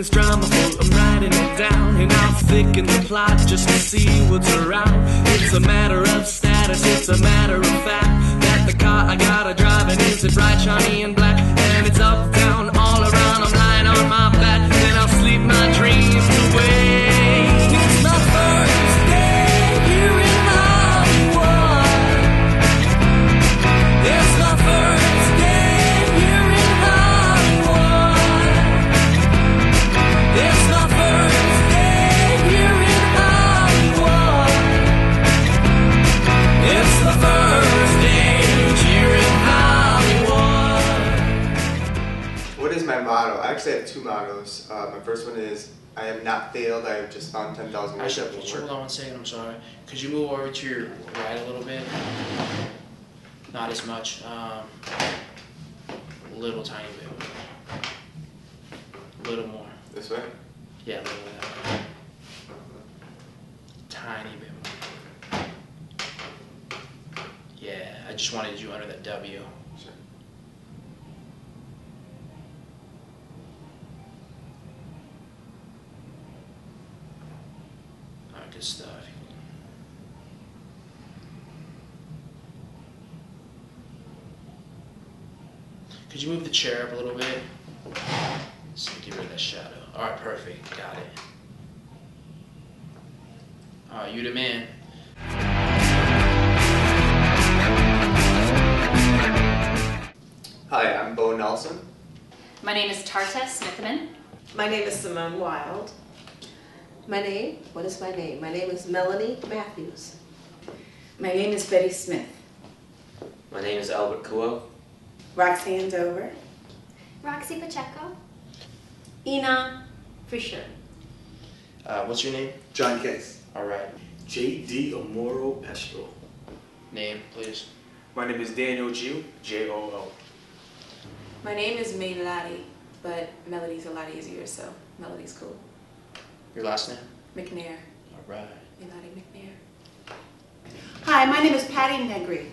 this drama full, I'm writing it down, and I'll thicken the plot just to see what's around. It's a matter of status, it's a matter of fact, that the car I gotta drive and is it bright, shiny and black, and it's up, down, all around. I'm lying on my back, and I'll sleep my dreams away. It's my first day here in Hollywood. It's my first day here in Hollywood. It's my first day here in Hollywood. It's the first day here in Hollywood. What is my motto? I actually have two mottos. My first one is, I have not failed, I have just found 10,000 ways that won't work. Hold on one second, I'm sorry. Could you move over to your right a little bit? Not as much. A little tiny bit. A little more. This way? Yeah, a little bit that way. Tiny bit more. Yeah, I just wanted you under that W. Sure. Alright, good stuff. Could you move the chair up a little bit? So get rid of that shadow. Alright, perfect. Got it. Alright, you the man. Hi, I'm Bo Nelson. My name is Tarta Smithman. My name is Simone Wild. What is my name? My name is Melanie Matthews. My name is Betty Smith. My name is Albert Kuo. Roxanne Dover. Roxy Pacheco. Ina Fisher. What's your name? John Case. Alright. J.D. Amoro Pestro. Name, please. My name is Daniel Jew, J-O-O. My name is May Laddie, but Melody's a lot easier, so Melody's cool. Your last name? McNair. Alright. May Laddie McNair. Hi, my name is Patty Negri.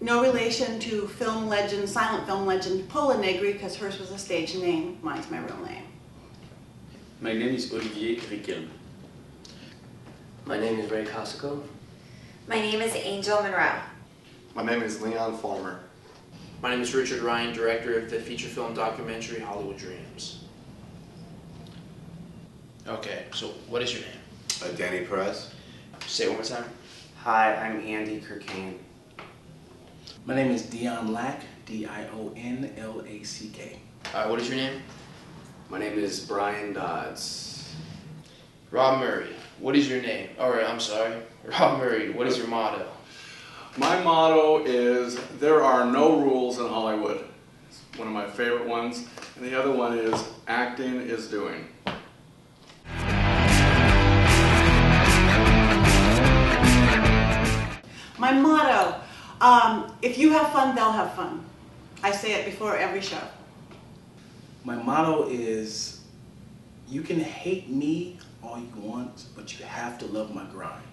No relation to film legend, silent film legend Paula Negri, because hers was a stage name. Mine's my real name. My name is Olivier Riquelme. My name is Ray Cosico. My name is Angel Monroe. My name is Leon Farmer. My name is Richard Ryan, director of the feature film documentary Hollywood Dreams. Okay, so what is your name? Danny Perez. Say it one more time. Hi, I'm Andy Kirkane. My name is Dion Lack, D-I-O-N-L-A-C-K. What is your name? My name is Brian Dodds. Rob Murray, what is your name? Alright, I'm sorry. Rob Murray, what is your motto? My motto is, there are no rules in Hollywood. It's one of my favorite ones. And the other one is, acting is doing. My motto, if you have fun, they'll have fun. I say it before every show. My motto is, you can hate me all you want, but you have to love my grind.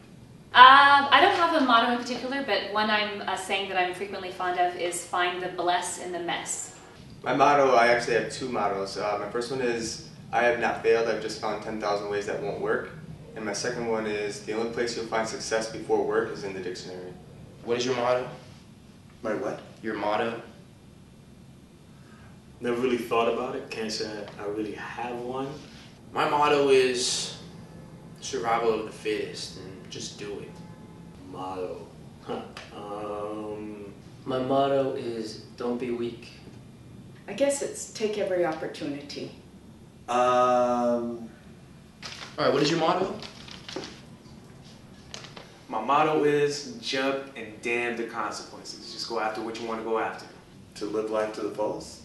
I don't have a motto in particular, but one I'm saying that I'm frequently fond of is find the bless in the mess. My motto, I actually have two mottos. My first one is, I have not failed, I've just found 10,000 ways that won't work. And my second one is, the only place you'll find success before work is in the dictionary. What is your motto? My what? Your motto? Never really thought about it. Can't say I really have one. My motto is survival of the fittest, and just do it. Motto. Huh. My motto is, don't be weak. I guess it's take every opportunity. Alright, what is your motto? My motto is, jump and damn the consequences. Just go after what you want to go after. To live life to the fullest?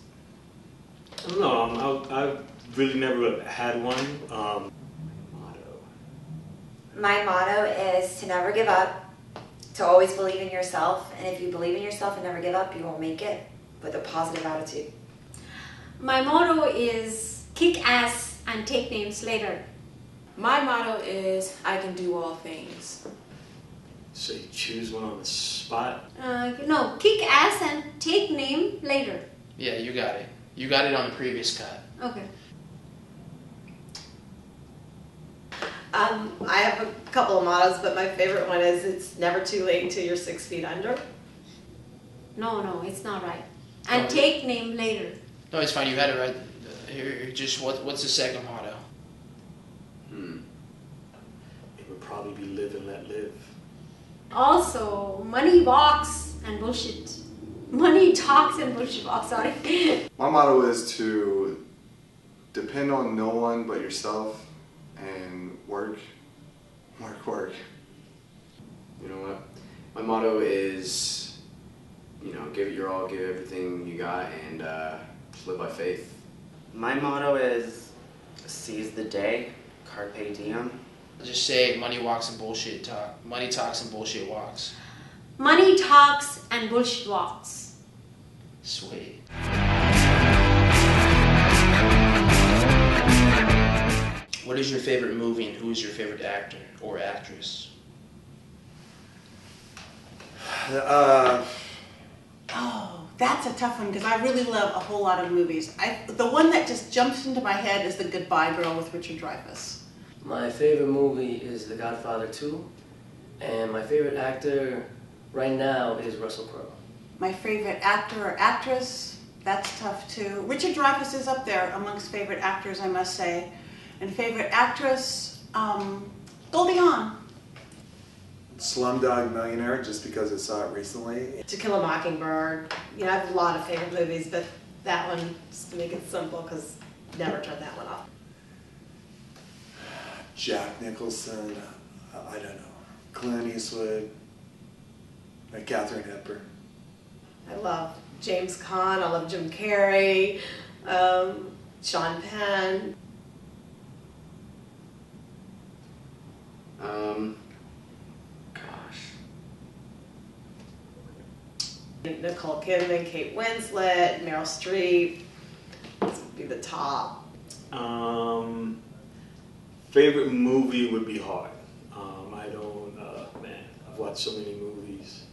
I don't know. I've really never had one. Motto. My motto is to never give up, to always believe in yourself, and if you believe in yourself and never give up, you will make it with a positive attitude. My motto is kick ass and take names later. My motto is, I can do all things. So you choose one on the spot? No, kick ass and take name later. Yeah, you got it. You got it on the previous cut. Okay. I have a couple of mottos, but my favorite one is it's never too late until you're 6 feet under. No, it's not right. And take name later. No, it's fine. You had it right. Here, just what's the second motto? It would probably be live and let live. Also, money walks and bullshit. Money talks and bullshit walks, sorry. My motto is to depend on no one but yourself and work. You know what? My motto is, give it your all, give everything you got, and just live by faith. My motto is seize the day, carpe diem. Just say money walks and bullshit talk. Money talks and bullshit walks. Money talks and bullshit walks. Sweet. What is your favorite movie and who is your favorite actor or actress? Oh, that's a tough one because I really love a whole lot of movies. The one that just jumps into my head is The Goodbye Girl with Richard Dreyfuss. My favorite movie is The Godfather 2, and my favorite actor right now is Russell Crowe. My favorite actor or actress, that's tough too. Richard Dreyfuss is up there amongst favorite actors, I must say. And favorite actress, Goldie Hawn. Slumdog Millionaire, just because I saw it recently. To Kill a Mockingbird. I have a lot of favorite movies, but that one, just to make it simple, because never turn that one off. Jack Nicholson, I don't know. Clint Eastwood, and Katharine Hepburn. I love James Caan, I love Jim Carrey, Sean Penn. Nicole Kidman, Kate Winslet, Meryl Streep. This would be the top. Favorite movie would be hard. I don't, I've watched so many movies.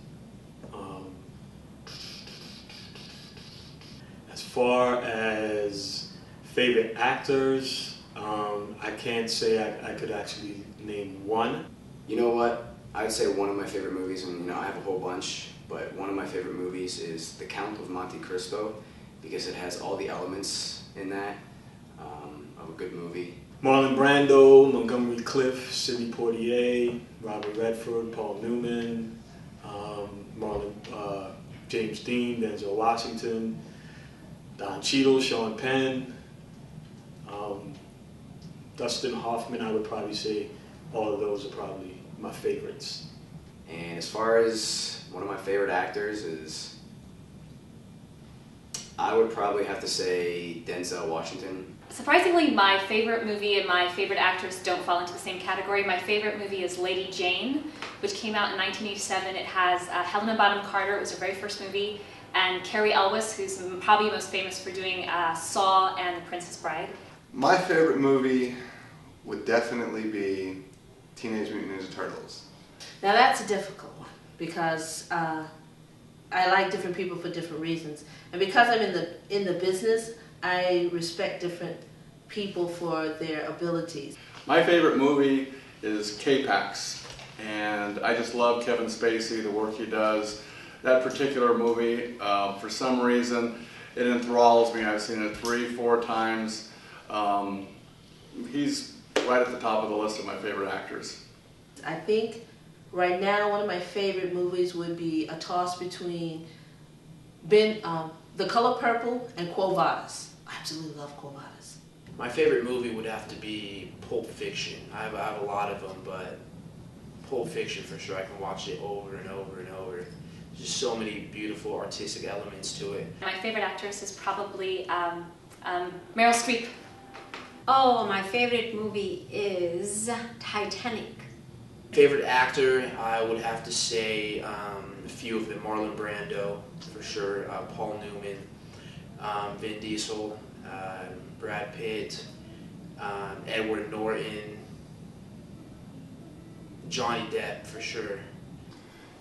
As far as favorite actors, I can't say I could actually name one. You know what? I would say one of my favorite movies, and I have a whole bunch, but one of my favorite movies is The Count of Monte Cristo, because it has all the elements in that of a good movie. Marlon Brando, Montgomery Clift, Sidney Poitier, Robert Redford, Paul Newman, James Dean, Denzel Washington, Don Cheadle, Sean Penn, Dustin Hoffman. I would probably say all of those are probably my favorites. And as far as one of my favorite actors is, I would probably have to say Denzel Washington. Surprisingly, my favorite movie and my favorite actress don't fall into the same category. My favorite movie is Lady Jane, which came out in 1987. It has Helena Bonham Carter, it was her very first movie, and Carrie Elwes, who's probably most famous for doing Saw and The Princess Bride. My favorite movie would definitely be Teenage Mutant Ninja Turtles. Now that's a difficult one because I like different people for different reasons, and because I'm in the business, I respect different people for their abilities. My favorite movie is K-Pax, and I just love Kevin Spacey, the work he does. That particular movie, for some reason, it enthralls me. I've seen it 3-4 times. He's right at the top of the list of my favorite actors. I think right now one of my favorite movies would be a toss between The Color Purple and Quo Vadis. I absolutely love Quo Vadis. My favorite movie would have to be Pulp Fiction. I have a lot of them, but Pulp Fiction for sure. I can watch it over and over and over. There's just so many beautiful artistic elements to it. My favorite actress is probably Meryl Streep. Oh, my favorite movie is Titanic. Favorite actor, I would have to say a few of them. Marlon Brando, for sure. Paul Newman, Vin Diesel, Brad Pitt, Edward Norton, Johnny Depp, for sure.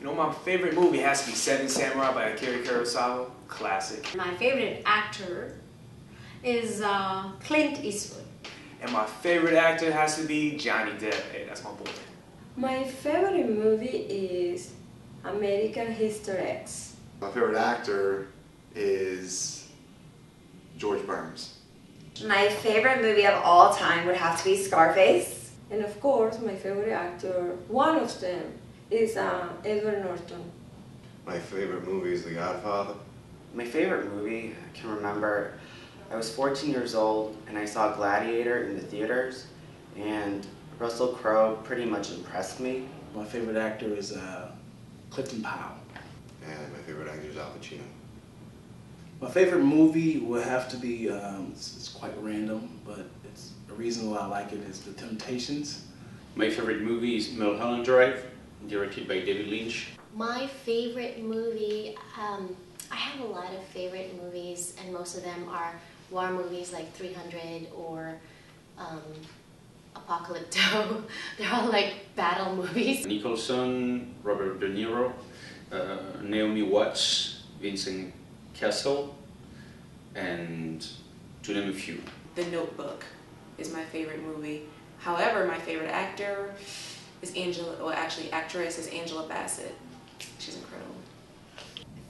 My favorite movie has to be Seven Samurai by Akira Kurosawa. Classic. My favorite actor is Clint Eastwood. And my favorite actor has to be Johnny Depp. Hey, that's my boy. My favorite movie is American History X. My favorite actor is George Burns. My favorite movie of all time would have to be Scarface. And of course, my favorite actor, one of them, is Edward Norton. My favorite movie is The Godfather. My favorite movie, I can remember, I was 14 years old and I saw Gladiator in the theaters, and Russell Crowe pretty much impressed me. My favorite actor is Clifton Powell. And my favorite actor is Al Pacino. My favorite movie would have to be, it's quite random, but it's the reason why I like it is The Temptations. My favorite movie is Mulholland Drive, directed by David Lynch. My favorite movie, I have a lot of favorite movies, and most of them are war movies like 300 or Apocalypto. They're all like battle movies. Nicholson, Robert De Niro, Naomi Watts, Vincent Cassel, and to name a few. The Notebook is my favorite movie. However, my favorite actor is actress is Angela Bassett. She's incredible.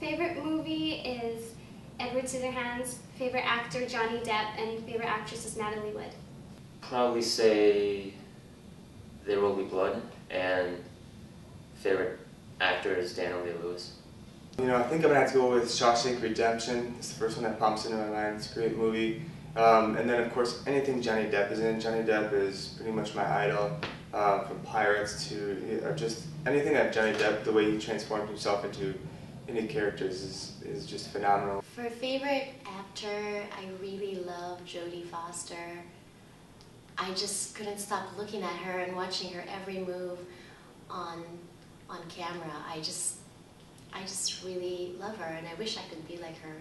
Favorite movie is Edward Scissorhands, favorite actor Johnny Depp, and favorite actress is Natalie Wood. Probably say There Will Be Blood, and favorite actor is Daniel Day-Lewis. You know, I think I'm gonna have to go with Shawshank Redemption. It's the first one that pops into my mind. It's a great movie. And then of course anything Johnny Depp is in. Johnny Depp is pretty much my idol. From Pirates to just anything that Johnny Depp, the way he transformed himself into any characters is just phenomenal. For favorite actor, I really love Jodie Foster. I just couldn't stop looking at her and watching her every move on camera. I just really love her, and I wish I could be like her.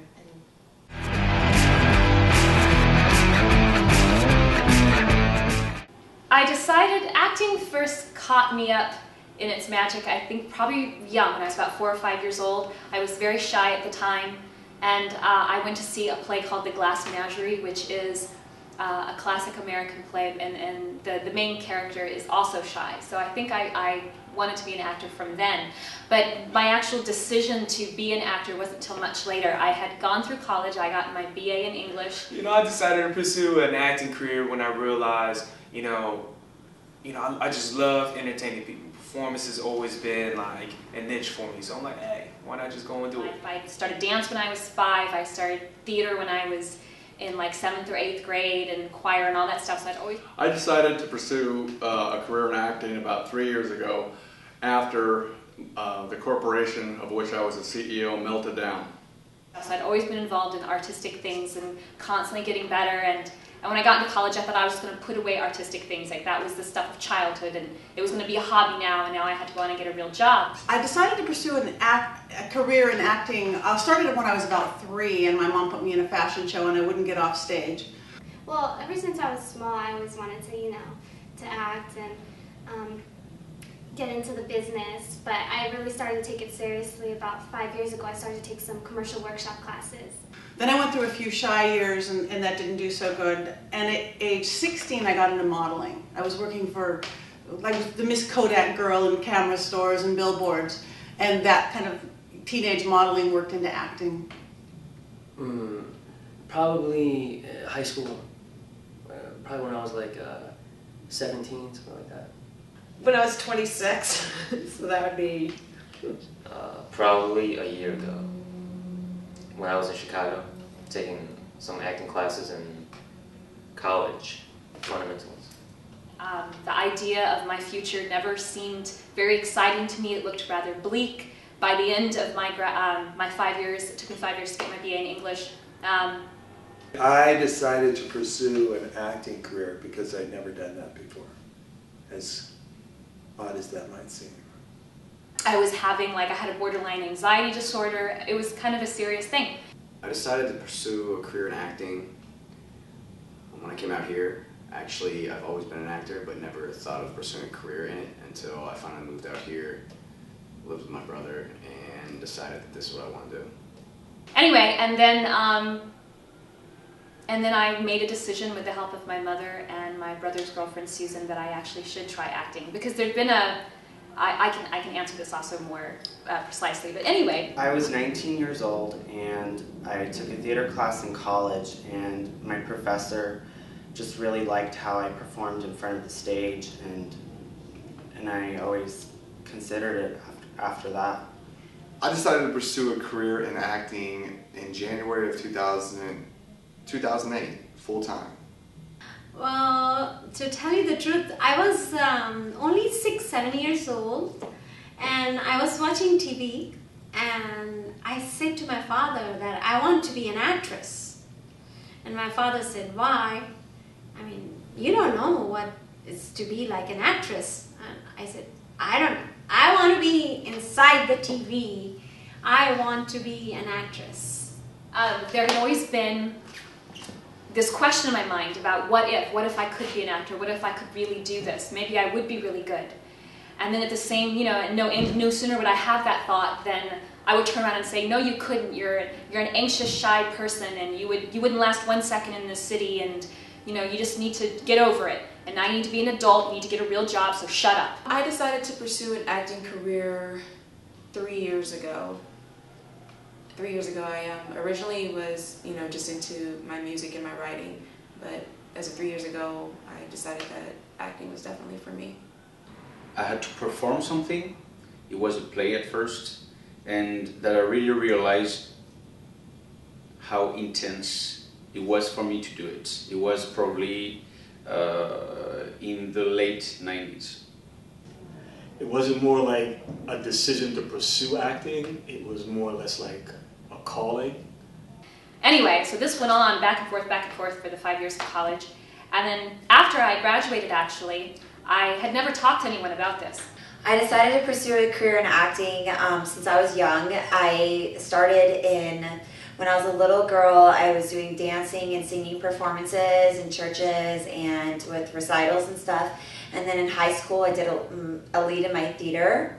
I decided acting first caught me up in its magic, I think probably young, when I was about 4 or 5 years old. I was very shy at the time, and I went to see a play called The Glass Menagerie, which is a classic American play, and the main character is also shy. So I think I wanted to be an actor from then. But my actual decision to be an actor wasn't until much later. I had gone through college, I got my BA in English. You know, I decided to pursue an acting career when I realized, I just love entertaining people. Performance has always been like a niche for me. So I'm like, hey, why not just go and do it? I started dance when I was 5. I started theater when I was in like 7th or 8th grade, and choir and all that stuff. So I decided to pursue a career in acting about 3 years ago after the corporation of which I was a CEO melted down. So I'd always been involved in artistic things and constantly getting better. And when I got into college, I thought I was going to put away artistic things. Like that was the stuff of childhood, and it was going to be a hobby now, and now I had to go on and get a real job. I decided to pursue a career in acting. I started it when I was about 3, and my mom put me in a fashion show, and I wouldn't get off stage. Well, ever since I was small, I always wanted to, to act and get into the business. But I really started to take it seriously about 5 years ago. I started to take some commercial workshop classes. Then I went through a few shy years, and that didn't do so good. And at age 16, I got into modeling. I was working for like the Miss Kodak girl in camera stores and billboards, and that kind of teenage modeling worked into acting. Probably high school. Probably when I was like 17, something like that. When I was 26, so that would be... Probably a year ago, when I was in Chicago, taking some acting classes in college, fundamentals. The idea of my future never seemed very exciting to me. It looked rather bleak. By the end of my 5 years, it took me 5 years to get my BA in English. I decided to pursue an acting career because I'd never done that before, as odd as that might seem. I was having, I had a borderline anxiety disorder. It was kind of a serious thing. I decided to pursue a career in acting when I came out here. Actually, I've always been an actor, but never thought of pursuing a career in it until I finally moved out here, lived with my brother, and decided that this is what I want to do. Anyway, and And then I made a decision with the help of my mother and my brother's girlfriend Susan that I actually should try acting, because there'd been I can answer this also more precisely, but anyway. I was 19 years old and I took a theater class in college, and my professor just really liked how I performed in front of the stage, and I always considered it after that. I decided to pursue a career in acting in January of 2008, full time. Well, to tell you the truth, I was only 6-7 years old, and I was watching TV, and I said to my father that I want to be an actress. And my father said, why? I mean, you don't know what it's to be like an actress. And I said, I don't know. I want to be inside the TV. I want to be an actress. There had always been this question in my mind about what if I could be an actor, what if I could really do this, maybe I would be really good. And then at the same, no sooner would I have that thought than I would turn around and say, no you couldn't, you're an anxious, shy person, and you wouldn't last 1 second in this city, and you just need to get over it. And now you need to be an adult, you need to get a real job, so shut up. I decided to pursue an acting career 3 years ago. 3 years ago, I originally was, just into my music and my writing, but as of 3 years ago, I decided that acting was definitely for me. I had to perform something. It was a play at first, and that I really realized how intense it was for me to do it. It was probably in the late 90s. It wasn't more like a decision to pursue acting, it was more or less like a calling. Anyway, so this went on back and forth for the 5 years of college. And then after I graduated, actually, I had never talked to anyone about this. I decided to pursue a career in acting since I was young. I started when I was a little girl. I was doing dancing and singing performances in churches and with recitals and stuff. And then in high school, I did a lead in my theater,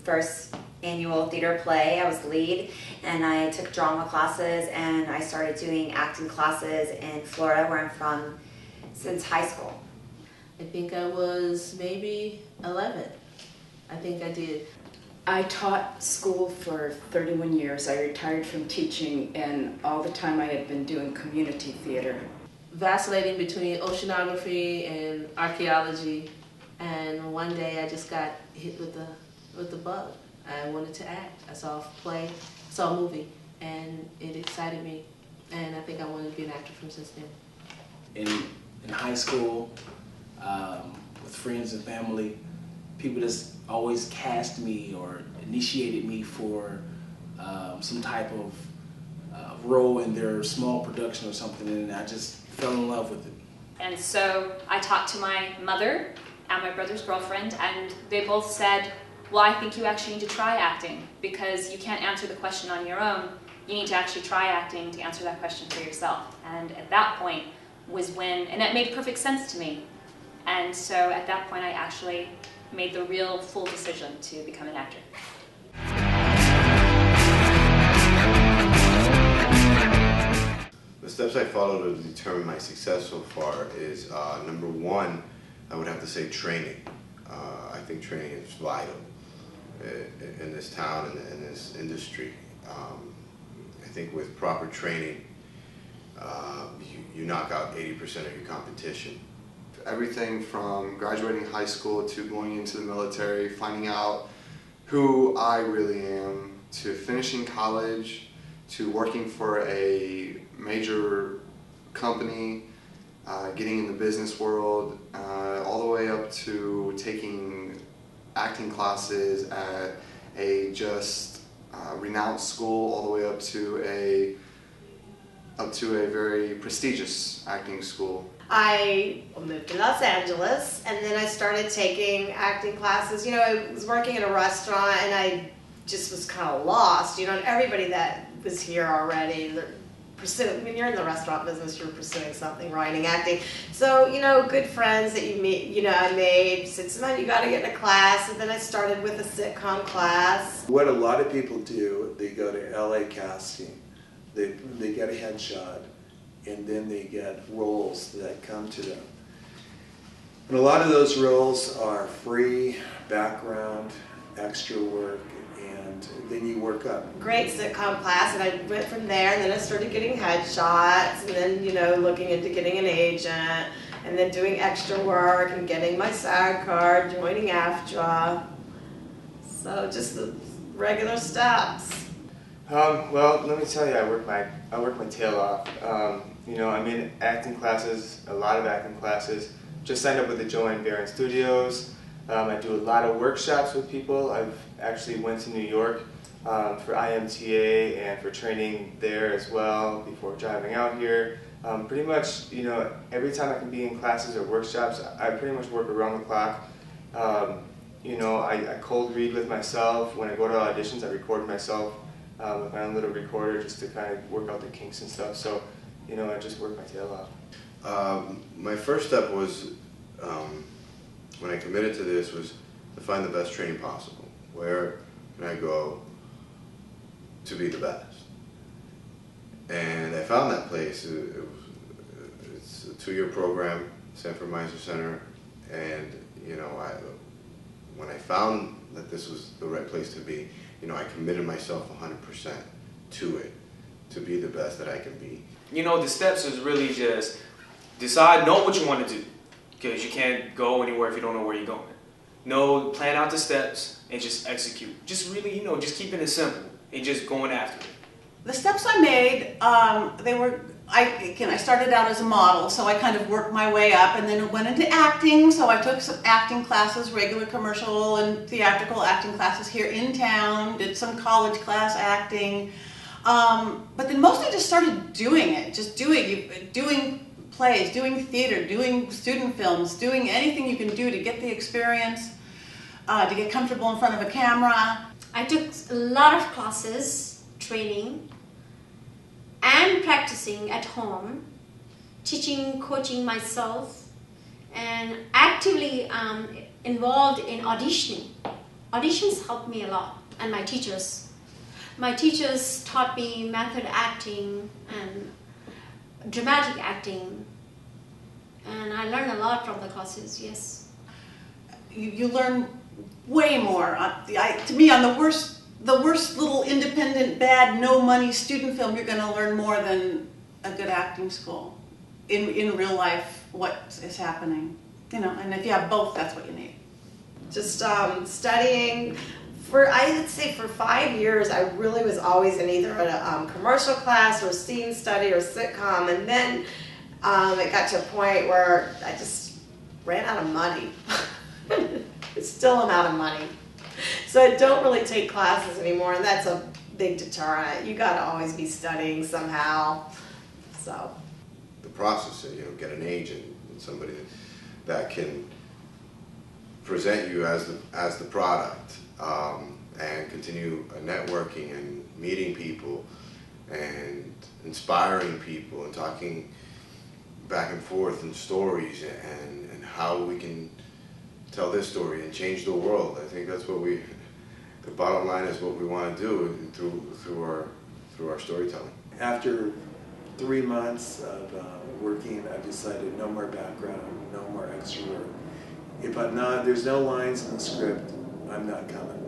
first annual theater play. I was the lead, and I took drama classes, and I started doing acting classes in Florida, where I'm from, since high school. I think I was maybe 11. I think I did. I taught school for 31 years. I retired from teaching, and all the time I had been doing community theater. Vacillating between oceanography and archaeology, and one day I just got hit with the bug. I wanted to act. I saw a play, saw a movie, and it excited me, and I think I wanted to be an actor from since then. In high school, with friends and family, people just always cast me or initiated me for some type of role in their small production or something, and I just fell in love with it. And so I talked to my mother and my brother's girlfriend, and they both said, well, I think you actually need to try acting, because you can't answer the question on your own. You need to actually try acting to answer that question for yourself. And at that point was when, and that made perfect sense to me. And so at that point I actually made the real full decision to become an actor. The steps I follow to determine my success so far is, number one, I would have to say training. I think training is vital in this town and in this industry. I think with proper training, you knock out 80% of your competition. Everything from graduating high school to going into the military, finding out who I really am, to finishing college, to working for a major company, getting in the business world, all the way up to taking acting classes at a just renowned school, all the way up to a very prestigious acting school. I moved to Los Angeles, and then I started taking acting classes. I was working at a restaurant, and I just was kind of lost. And everybody that was here already, when you're in the restaurant business, you're pursuing something, writing, acting. So, good friends that you meet, I made, said, Simone, you got to get in a class. And then I started with a sitcom class. What a lot of people do, they go to LA casting, they get a headshot, and then they get roles that come to them. And a lot of those roles are free, background, extra work, and then you work up. Great sitcom class, and I went from there, and then I started getting headshots, and then, you know, looking into getting an agent, and then doing extra work, and getting my SAG card, joining AFTRA. So just the regular steps. Well, let me tell you, I work my tail off. You know, I'm in acting classes, a lot of acting classes. Just signed up with the Joanne Baron Studios. I do a lot of workshops with people. I've actually went to New York for IMTA and for training there as well before driving out here. Pretty much, you know, every time I can be in classes or workshops, I pretty much work around the clock. You know, I cold read with myself. When I go to auditions, I record myself with my own little recorder just to kind of work out the kinks and stuff. So, you know, I just work my tail off. My first step was, when I committed to this, was to find the best training possible. Where can I go to be the best? And I found that place. It's a 2-year program, Sanford Meisner Center, and you know, when I found that this was the right place to be, you know, I committed myself 100% to it, to be the best that I can be. You know, the steps is really just know what you want to do, because you can't go anywhere if you don't know where you're going. Plan out the steps and just execute. Just really, you know, just keeping it simple and just going after it. The steps I made, I started out as a model, so I kind of worked my way up, and then went into acting, so I took some acting classes, regular commercial and theatrical acting classes here in town, did some college class acting, but then mostly just started doing it, doing plays, doing theater, doing student films, doing anything you can do to get the experience, to get comfortable in front of a camera. I took a lot of classes, training, and practicing at home, teaching, coaching myself, and actively involved in auditioning. Auditions helped me a lot, and my teachers. My teachers taught me method acting and dramatic acting, and I learned a lot from the classes, yes. You learn way more. To me, on the worst little independent, bad, no money student film, you're going to learn more than a good acting school. In real life, what is happening. You know, and if you have both, that's what you need. Just studying. I would say for 5 years, I really was always in either a commercial class or scene study or sitcom, and then it got to a point where I just ran out of money. Still am out of money. So I don't really take classes anymore, and that's a big deterrent. You got to always be studying somehow. So the process, you know, get an agent, somebody that can present you as the product, and continue networking and meeting people and inspiring people and talking back and forth and stories and how we can tell this story and change the world. I think that's what the bottom line is what we want to do through our storytelling. After 3 months of working, I decided no more background, no more extra work. If there's no lines in the script, I'm not coming.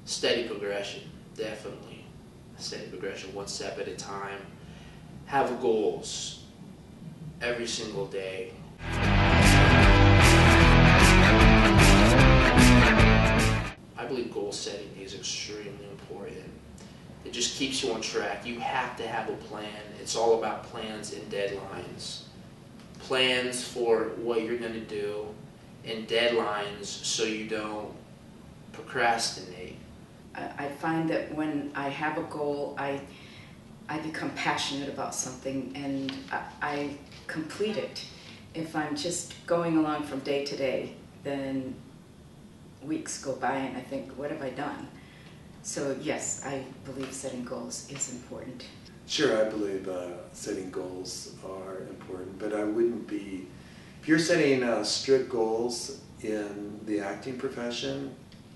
Steady progression, definitely. Steady progression, one step at a time. Have goals every single day. I believe goal setting is extremely important. It just keeps you on track. You have to have a plan. It's all about plans and deadlines. Plans for what you're going to do and deadlines so you don't procrastinate. I find that when I have a goal, I become passionate about something and I complete it. If I'm just going along from day to day, then weeks go by and I think, what have I done? So yes, I believe setting goals is important. Sure, I believe setting goals are important, but I wouldn't be, if you're setting strict goals in the acting profession,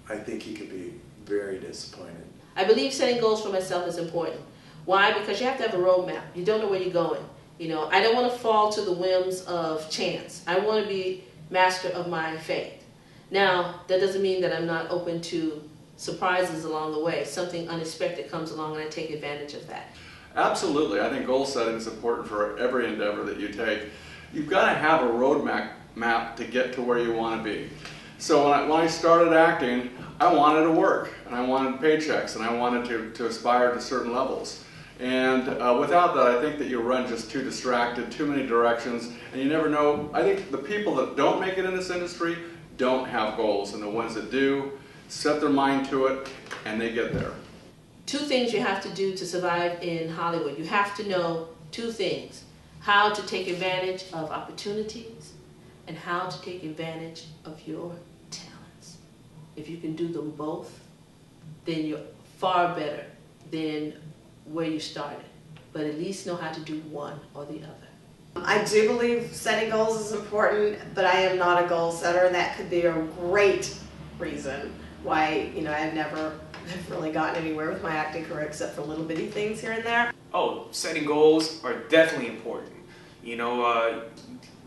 I think you could be very disappointed. I believe setting goals for myself is important. Why? Because you have to have a roadmap. You don't know where you're going. You know, I don't want to fall to the whims of chance. I want to be master of my fate. Now, that doesn't mean that I'm not open to surprises along the way. Something unexpected comes along and I take advantage of that. Absolutely. I think goal setting is important for every endeavor that you take. You've got to have a roadmap to get to where you want to be. So when I started acting, I wanted to work, and I wanted paychecks, and I wanted to aspire to certain levels. And without that, I think that you run just too distracted, too many directions, and you never know. I think the people that don't make it in this industry don't have goals, and the ones that do set their mind to it, and they get there. Two things you have to do to survive in Hollywood. You have to know two things: how to take advantage of opportunities and how to take advantage of your talents. If you can do them both, then you're far better than where you started. But at least know how to do one or the other. I do believe setting goals is important, but I am not a goal setter, and that could be a great reason why, you know, I've never really gotten anywhere with my acting career except for little bitty things here and there. Oh, setting goals are definitely important. You know,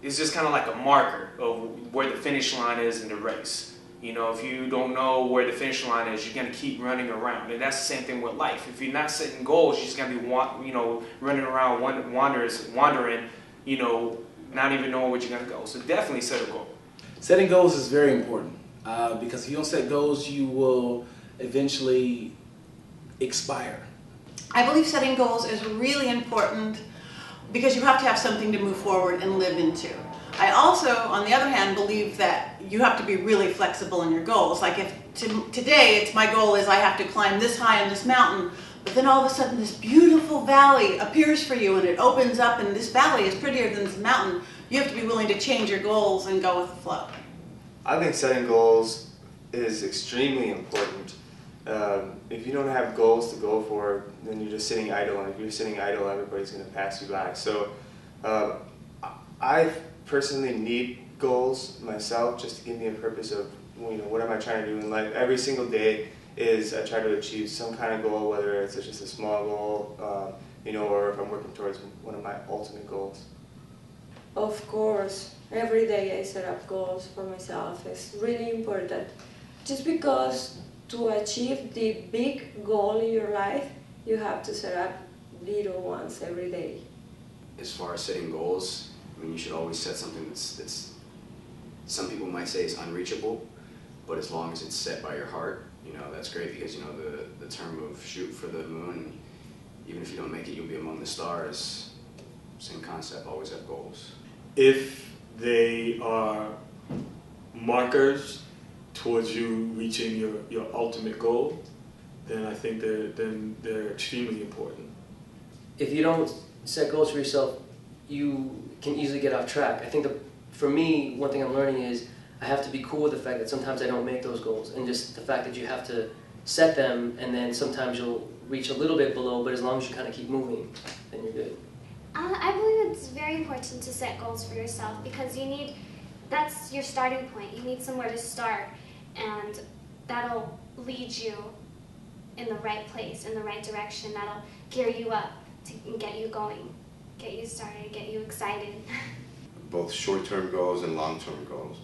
it's just kind of like a marker of where the finish line is in the race. You know, if you don't know where the finish line is, you're going to keep running around. And that's the same thing with life. If you're not setting goals, you're just going to be, you know, running around, wandering, you know, not even knowing where you're going to go. So definitely set a goal. Setting goals is very important because if you don't set goals, you will eventually expire. I believe setting goals is really important because you have to have something to move forward and live into. I also, on the other hand, believe that you have to be really flexible in your goals. Like if today my goal is I have to climb this high on this mountain, but then all of a sudden this beautiful valley appears for you and it opens up and this valley is prettier than this mountain. You have to be willing to change your goals and go with the flow. I think setting goals is extremely important. If you don't have goals to go for, then you're just sitting idle, and if you're sitting idle, everybody's going to pass you by. So I personally need goals myself just to give me a purpose of, you know, what am I trying to do in life. Every single day is I try to achieve some kind of goal, whether it's just a small goal, you know, or if I'm working towards one of my ultimate goals. Of course, every day I set up goals for myself. It's really important. Just because to achieve the big goal in your life, you have to set up little ones every day. As far as setting goals, I mean, you should always set something that's some people might say is unreachable, but as long as it's set by your heart, you know, that's great, because, you know, the term of shoot for the moon, even if you don't make it, you'll be among the stars. Same concept, always have goals. If they are markers towards you reaching your ultimate goal, then I think they're extremely important. If you don't set goals for yourself, you can easily get off track. I think for me, one thing I'm learning is I have to be cool with the fact that sometimes I don't make those goals, and just the fact that you have to set them, and then sometimes you'll reach a little bit below, but as long as you kind of keep moving, then you're good. I believe it's very important to set goals for yourself, because that's your starting point. You need somewhere to start, and that'll lead you in the right place, in the right direction. That'll gear you up to get you going, get you started, get you excited. Both short-term goals and long-term goals.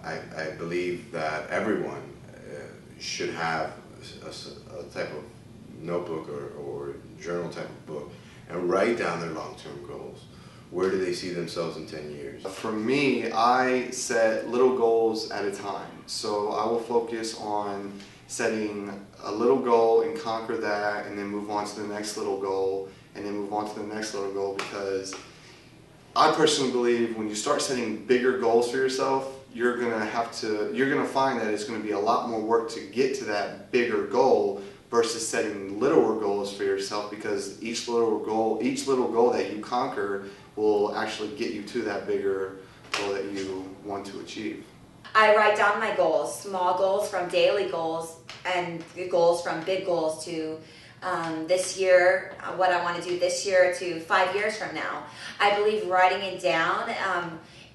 I believe that everyone should have a type of notebook or journal type of book and write down their long-term goals. Where do they see themselves in 10 years? For me, I set little goals at a time. So I will focus on setting a little goal and conquer that, and then move on to the next little goal, and then move on to the next little goal, because I personally believe when you start setting bigger goals for yourself, you're gonna find that it's gonna be a lot more work to get to that bigger goal versus setting littler goals for yourself, because each little goal that you conquer will actually get you to that bigger goal that you want to achieve. I write down my goals, small goals from daily goals, and goals from big goals to this year, what I want to do this year to 5 years from now. I believe writing it down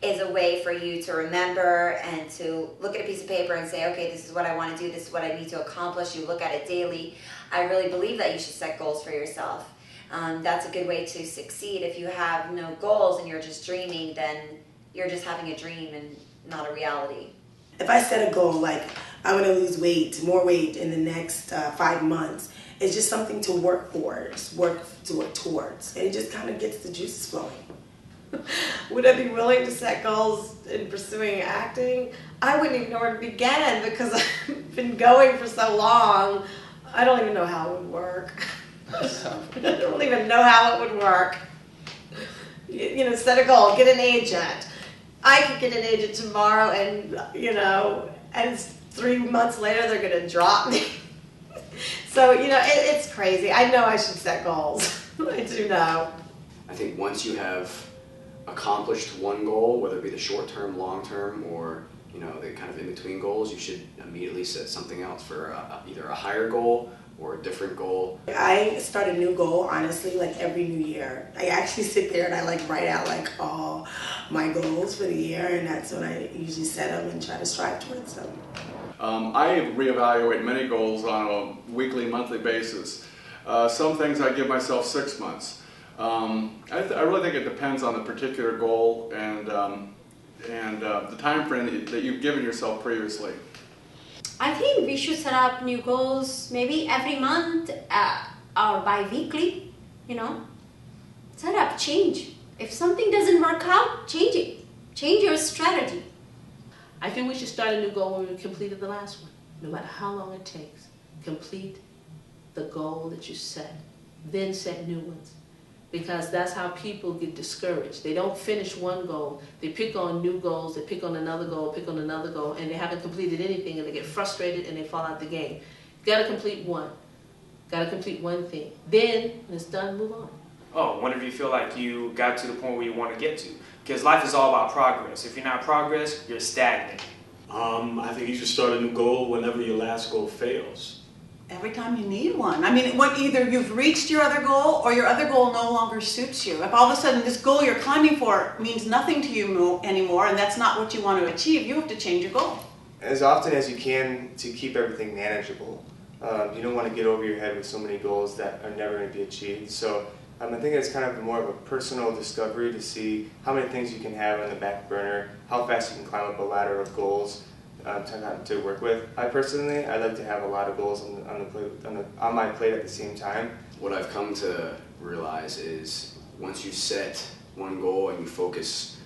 is a way for you to remember and to look at a piece of paper and say, okay, this is what I want to do, this is what I need to accomplish. You look at it daily. I really believe that you should set goals for yourself. That's a good way to succeed. If you have no goals and you're just dreaming, then you're just having a dream and not a reality. If I set a goal like I want to lose weight, more weight in the next 5 months, it's just something to work towards, and it just kind of gets the juices flowing. Would I be willing to set goals in pursuing acting? I wouldn't even know where to begin because I've been going for so long. I don't even know how it would work. I don't even know how it would work. You know, set a goal, get an agent. I could get an agent tomorrow and, you know, and 3 months later they're going to drop me. So, you know, it's crazy. I know I should set goals. I do know. I think once you have accomplished one goal, whether it be the short-term, long-term, or you know the kind of in-between goals, you should immediately set something else for either a higher goal or a different goal. I start a new goal, honestly, like every new year. I actually sit there and I like write out like all my goals for the year, and that's when I usually set them and try to strive towards them. I reevaluate many goals on a weekly, monthly basis. Some things I give myself 6 months. I really think it depends on the particular goal and the time frame that you've given yourself previously. I think we should set up new goals maybe every month or bi-weekly, you know. Set up, change. If something doesn't work out, change it. Change your strategy. I think we should start a new goal when we completed the last one. No matter how long it takes, complete the goal that you set. Then set new ones. Because that's how people get discouraged. They don't finish one goal. They pick on new goals, they pick on another goal, and they haven't completed anything, and they get frustrated and they fall out the game. You gotta complete one. Gotta complete one thing. Then, when it's done, move on. Oh, whenever you feel like you got to the point where you want to get to. Because life is all about progress. If you're not progress, you're stagnant. I think you should start a new goal whenever your last goal fails. Every time you need one. I mean, either you've reached your other goal or your other goal no longer suits you. If all of a sudden this goal you're climbing for means nothing to you anymore and that's not what you want to achieve, you have to change your goal. As often as you can to keep everything manageable. You don't want to get over your head with so many goals that are never going to be achieved. So I think it's kind of more of a personal discovery to see how many things you can have on the back burner, how fast you can climb up a ladder of goals to work with. I like to have a lot of goals on my plate at the same time. What I've come to realize is once you set one goal and you focus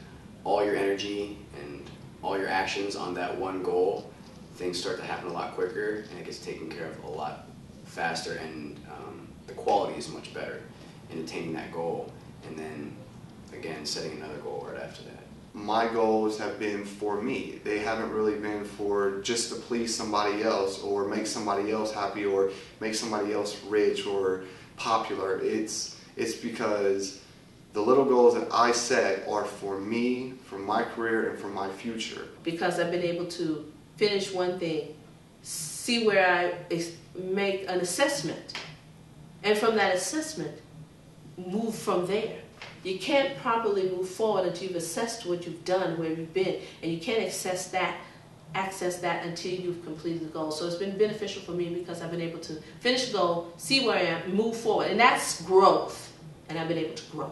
all your energy and all your actions on that one goal, things start to happen a lot quicker and it gets taken care of a lot faster, and the quality is much better in attaining that goal, and then again setting another goal right after that. My goals have been for me. They haven't really been for just to please somebody else or make somebody else happy or make somebody else rich or popular. It's because the little goals that I set are for me, for my career, and for my future. Because I've been able to finish one thing, see where I make an assessment, and from that assessment, move from there. You can't properly move forward until you've assessed what you've done, where you've been, and you can't access that until you've completed the goal. So it's been beneficial for me because I've been able to finish the goal, see where I am, move forward, and that's growth, and I've been able to grow.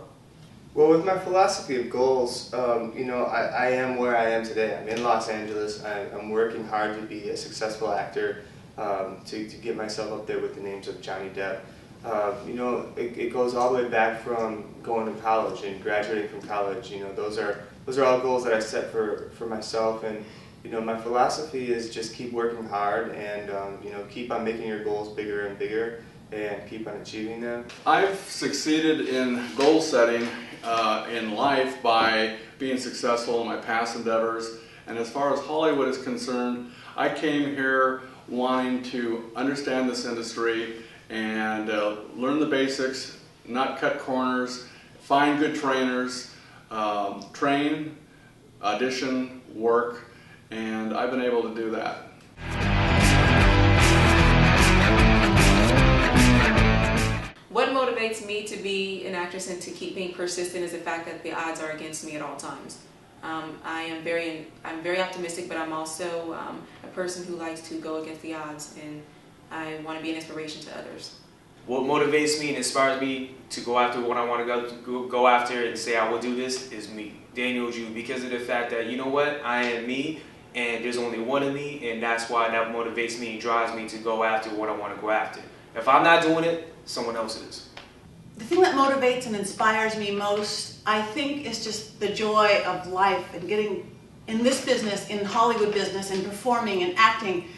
Well, with my philosophy of goals, you know, I am where I am today. I'm in Los Angeles. I'm working hard to be a successful actor, to get myself up there with the names of Johnny Depp. You know, it goes all the way back from going to college and graduating from college. You know, those are all goals that I set for myself. And you know, my philosophy is just keep working hard and you know, keep on making your goals bigger and bigger and keep on achieving them. I've succeeded in goal setting in life by being successful in my past endeavors. And as far as Hollywood is concerned, I came here wanting to understand this industry and learn the basics, not cut corners, find good trainers, train, audition, work, and I've been able to do that. What motivates me to be an actress and to keep being persistent is the fact that the odds are against me at all times. I'm very optimistic, but I'm also a person who likes to go against the odds, and I want to be an inspiration to others. What motivates me and inspires me to go after what I want to go after and say I will do this is me, Daniel Jew, because of the fact that, you know what, I am me, and there's only one of me, and that's why that motivates me and drives me to go after what I want to go after. If I'm not doing it, someone else is. The thing that motivates and inspires me most, I think, is just the joy of life and getting in this business, in Hollywood business, and performing and acting.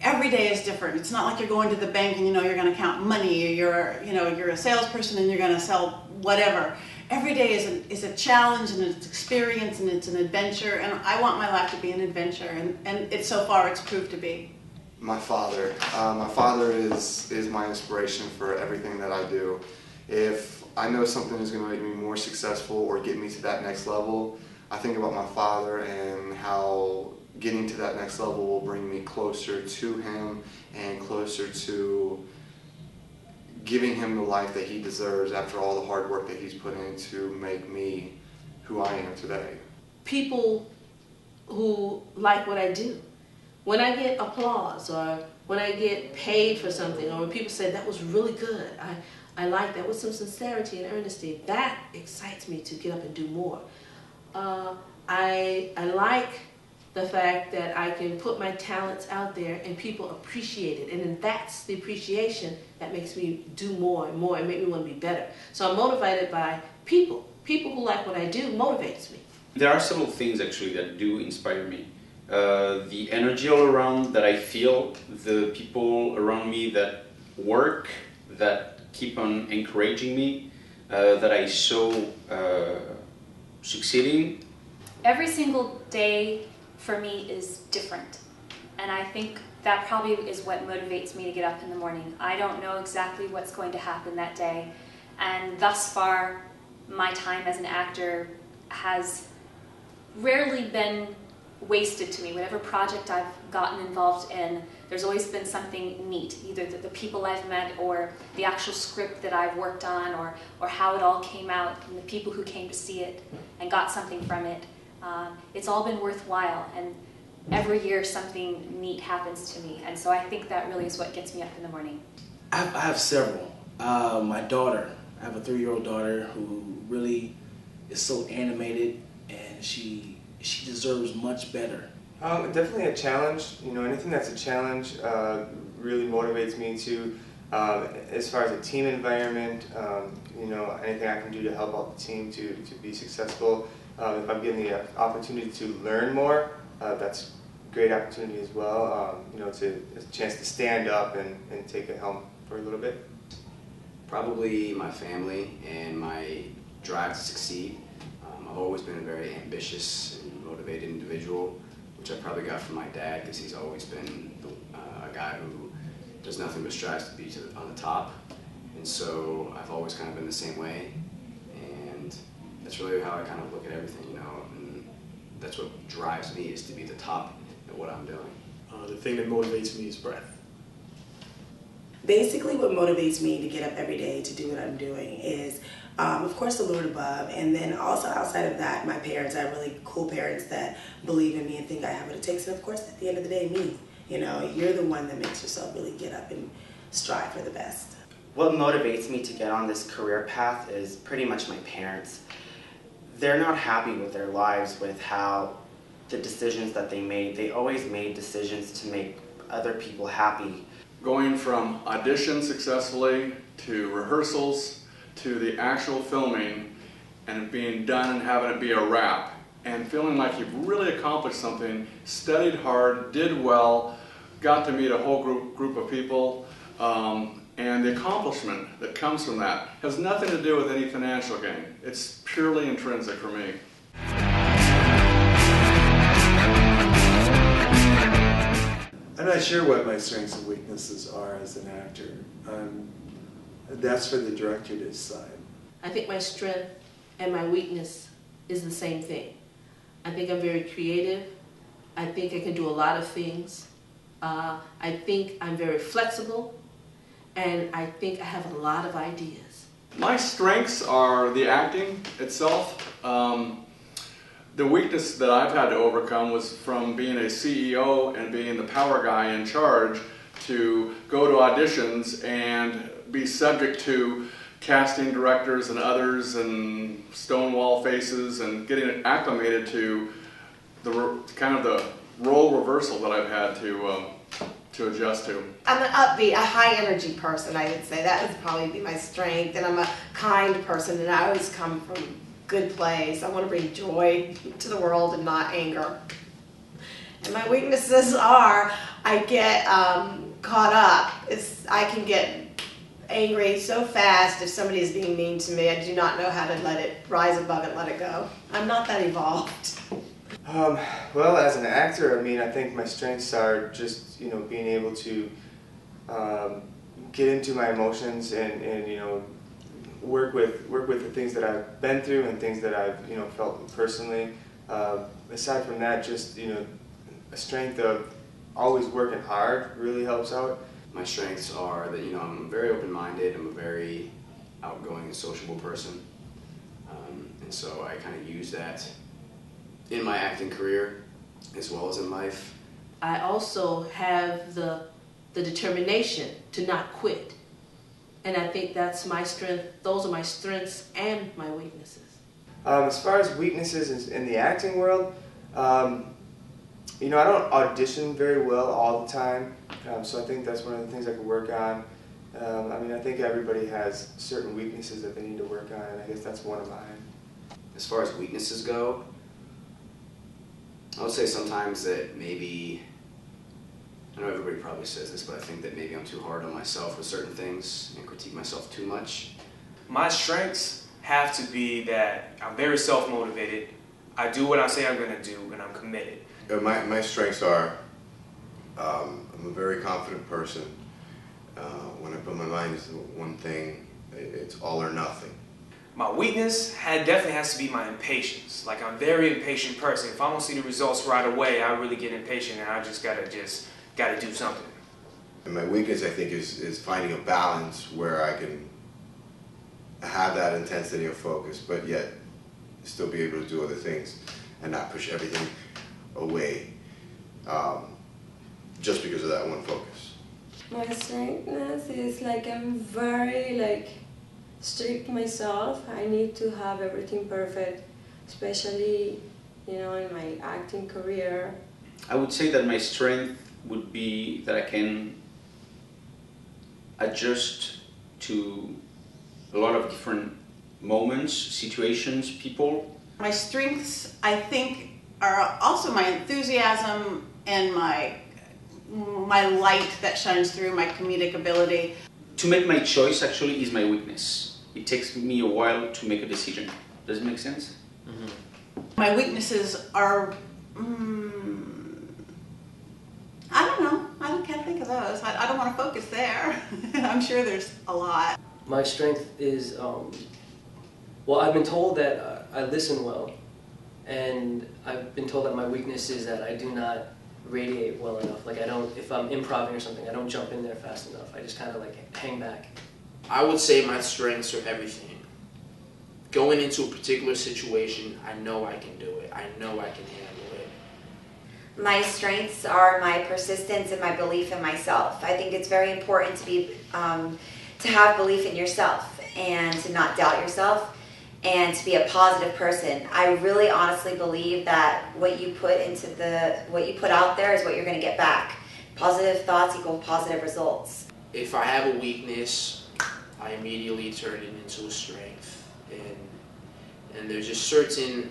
Every day is different. It's not like you're going to the bank and you know you're going to count money, or you're a salesperson and you're going to sell whatever. Every day is a challenge and it's experience and it's an adventure, and I want my life to be an adventure, and so far it's proved to be. My father. My father is my inspiration for everything that I do. If I know something is going to make me more successful or get me to that next level, I think about my father and how getting to that next level will bring me closer to him and closer to giving him the life that he deserves after all the hard work that he's put in to make me who I am today. People who like what I do. When I get applause, or when I get paid for something, or when people say that was really good, I like that with some sincerity and earnesty, that excites me to get up and do more. I like the fact that I can put my talents out there and people appreciate it, and then that's the appreciation that makes me do more and more and make me want to be better. So I'm motivated by people. People who like what I do motivates me. There are several things actually that do inspire me. The energy all around that I feel, the people around me that work, that keep on encouraging me, that I saw succeeding. Every single day for me is different, and I think that probably is what motivates me to get up in the morning. I don't know exactly what's going to happen that day, and thus far my time as an actor has rarely been wasted to me. Whatever project I've gotten involved in, there's always been something neat, either the people I've met or the actual script that I've worked on, or how it all came out and the people who came to see it and got something from it. It's all been worthwhile, and every year something neat happens to me, and so I think that really is what gets me up in the morning. I have several. My daughter, I have a 3-year-old daughter who really is so animated, and she deserves much better. Definitely a challenge. Anything that's a challenge really motivates me to, as far as a team environment, anything I can do to help out the team to be successful. If I'm given the opportunity to learn more, that's a great opportunity as well. It's a chance to stand up and take a helm for a little bit. Probably my family and my drive to succeed. I've always been a very ambitious and motivated individual, which I probably got from my dad, because he's always been a guy who does nothing but strives to be on the top. And so I've always kind of been the same way. And that's really how I kind of look at everything, and that's what drives me, is to be the top at what I'm doing. The thing that motivates me is breath. Basically, what motivates me to get up every day to do what I'm doing is, of course, the Lord above, and then also outside of that, my parents. I have really cool parents that believe in me and think I have what it takes, and of course, at the end of the day, me. You're the one that makes yourself really get up and strive for the best. What motivates me to get on this career path is pretty much my parents. They're not happy with their lives, with how the decisions that they made. They always made decisions to make other people happy. Going from audition successfully to rehearsals to the actual filming and it being done and having it be a wrap and feeling like you've really accomplished something, studied hard, did well, got to meet a whole group of people, and the accomplishment that comes from that has nothing to do with any financial gain. It's purely intrinsic for me. I'm not sure what my strengths and weaknesses are as an actor. That's for the director to decide. I think my strength and my weakness is the same thing. I think I'm very creative. I think I can do a lot of things. I think I'm very flexible, and I think I have a lot of ideas. My strengths are the acting itself. The weakness that I've had to overcome was from being a CEO and being the power guy in charge to go to auditions and be subject to casting directors and others and stonewall faces and getting acclimated to the kind of the role reversal that I've had to adjust to. I'm an upbeat, a high energy person, I would say. That would probably be my strength. And I'm a kind person, and I always come from a good place. I want to bring joy to the world and not anger. And my weaknesses are I get caught up. I can get angry so fast if somebody is being mean to me. I do not know how to let it rise above it, let it go. I'm not that evolved. Well, as an actor, I mean, I think my strengths are just, being able to get into my emotions and work with the things that I've been through and things that I've, felt personally. Aside from that, just, a strength of always working hard really helps out. My strengths are that, I'm very open-minded, I'm a very outgoing and sociable person, and so I kind of use that in my acting career as well as in life. I also have the determination to not quit. And I think that's my strength. Those are my strengths and my weaknesses. As far as weaknesses in the acting world, I don't audition very well all the time, so I think that's one of the things I could work on. I think everybody has certain weaknesses that they need to work on, and I guess that's one of mine. As far as weaknesses go, I would say sometimes that maybe, I know everybody probably says this, but I think that maybe I'm too hard on myself with certain things and critique myself too much. My strengths have to be that I'm very self-motivated, I do what I say I'm going to do, and I'm committed. My strengths are, I'm a very confident person. When I put my mind to one thing, it's all or nothing. My weakness definitely has to be my impatience. Like, I'm a very impatient person. If I don't see the results right away, I really get impatient, and I just gotta do something. And my weakness, I think, is finding a balance where I can have that intensity of focus, but yet still be able to do other things and not push everything away just because of that one focus. My strengthness is I'm very strict myself. I need to have everything perfect, especially in my acting career. I would say that my strength would be that I can adjust to a lot of different moments, situations, people. My strengths, I think, are also my enthusiasm and my light that shines through, my comedic ability. To make my choice actually is my weakness. It takes me a while to make a decision. Does it make sense? Mm-hmm. My weaknesses are, I don't know. I can't think of those. I don't want to focus there. I'm sure there's a lot. My strength is, well, I've been told that I listen well, and I've been told that my weakness is that I do not radiate well enough. If I'm improvising or something, I don't jump in there fast enough. I just kind of hang back. I would say my strengths are everything. Going into a particular situation, I know I can do it. I know I can handle it. My strengths are my persistence and my belief in myself. I think it's very important to have belief in yourself and to not doubt yourself and to be a positive person. I really honestly believe that what you put out there is what you're going to get back. Positive thoughts equal positive results. If I have a weakness, I immediately turn it into a strength. And there's just certain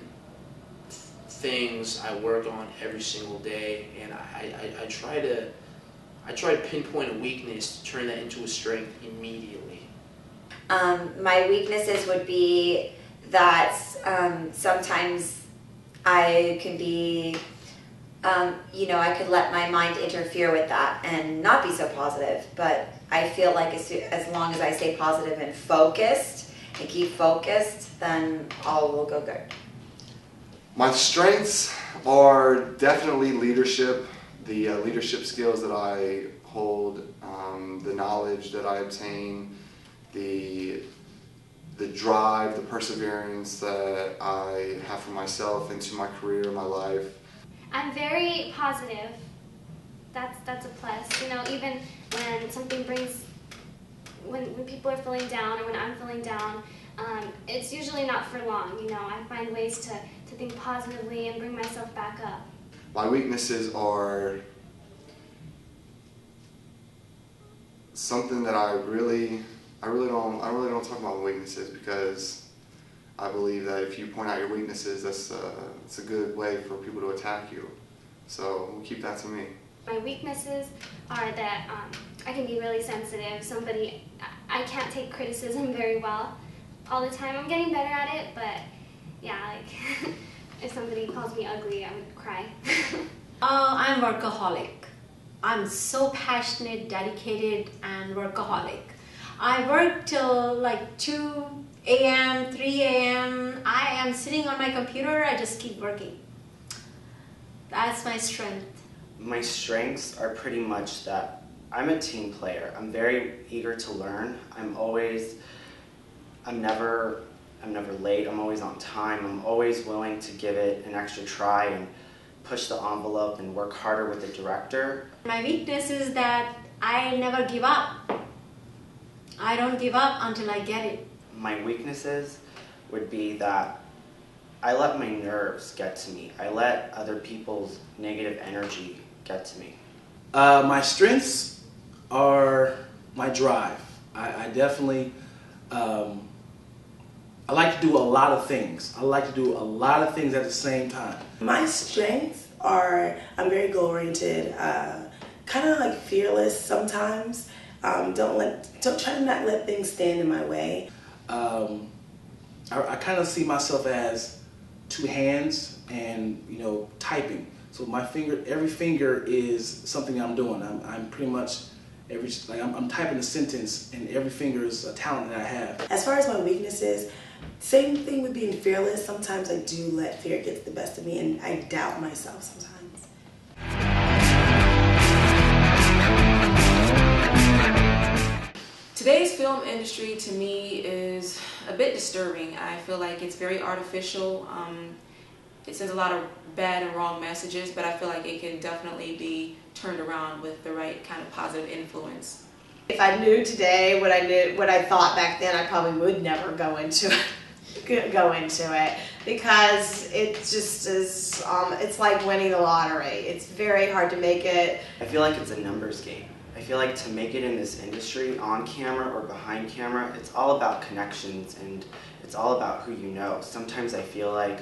things I work on every single day, and I try to pinpoint a weakness to turn that into a strength immediately. My weaknesses would be that sometimes I can be, I could let my mind interfere with that and not be so positive. But I feel like as long as I stay positive and focused and keep focused, then all will go good. My strengths are definitely leadership, the leadership skills that I hold, the knowledge that I obtain, the drive, the perseverance that I have for myself into my career, my life. I'm very positive. That's a plus. Even when something brings, when people are feeling down or when I'm feeling down, it's usually not for long. You know, I find ways to think positively and bring myself back up. My weaknesses are something that I really don't talk about weaknesses, because I believe that if you point out your weaknesses, it's a good way for people to attack you. So we'll keep that to me. My weaknesses are that I can be really sensitive. I can't take criticism very well all the time. I'm getting better at it, but yeah, like if somebody calls me ugly, I would cry. I'm workaholic. I'm so passionate, dedicated, and workaholic. I work till like 2 a.m., 3 a.m. I am sitting on my computer, I just keep working. That's my strength. My strengths are pretty much that I'm a team player. I'm very eager to learn. I'm never late. I'm always on time. I'm always willing to give it an extra try and push the envelope and work harder with the director. My weakness is that I never give up. I don't give up until I get it. My weaknesses would be that I let my nerves get to me. I let other people's negative energy get to me. My strengths are my drive. I definitely, I like to do a lot of things. I like to do a lot of things at the same time. My strengths are, I'm very goal-oriented, kind of like fearless sometimes. Don't try to not let things stand in my way. I kind of see myself as two hands and, you know, typing. So my every finger is something I'm doing. I'm pretty much I'm typing a sentence, and every finger is a talent that I have. As far as my weaknesses, same thing with being fearless. Sometimes I do let fear get the best of me, and I doubt myself sometimes. Today's film industry to me is a bit disturbing. I feel like it's very artificial. It sends a lot of bad and wrong messages, but I feel like it can definitely be turned around with the right kind of positive influence. If I knew today what I thought back then, I probably would never go into it because it just is. It's like winning the lottery. It's very hard to make it. I feel like it's a numbers game. I feel like to make it in this industry, on camera or behind camera, it's all about connections and it's all about who you know. Sometimes I feel like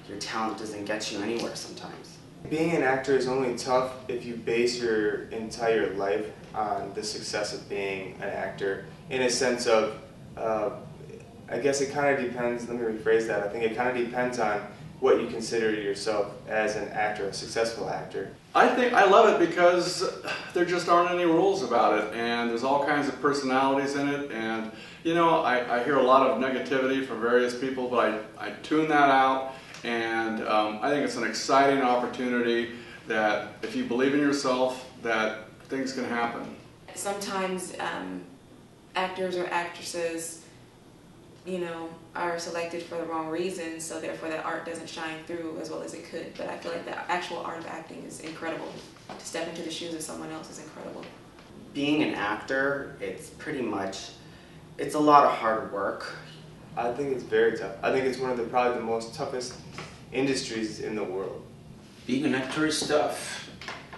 your talent doesn't get you anywhere sometimes. Being an actor is only tough if you base your entire life on the success of being an actor, in a sense of, I guess it kind of depends, let me rephrase that, I think it kind of depends on what you consider yourself as an actor, a successful actor. I love it because there just aren't any rules about it, and there's all kinds of personalities in it, and you know, I hear a lot of negativity from various people, but I tune that out, and I think it's an exciting opportunity that if you believe in yourself, that things can happen. Sometimes actors or actresses, you know, are selected for the wrong reasons, so therefore that art doesn't shine through as well as it could. But I feel like the actual art of acting is incredible. To step into the shoes of someone else is incredible. Being an actor, it's a lot of hard work. I think it's very tough. I think it's one of probably the most toughest industries in the world. Being an actor is tough.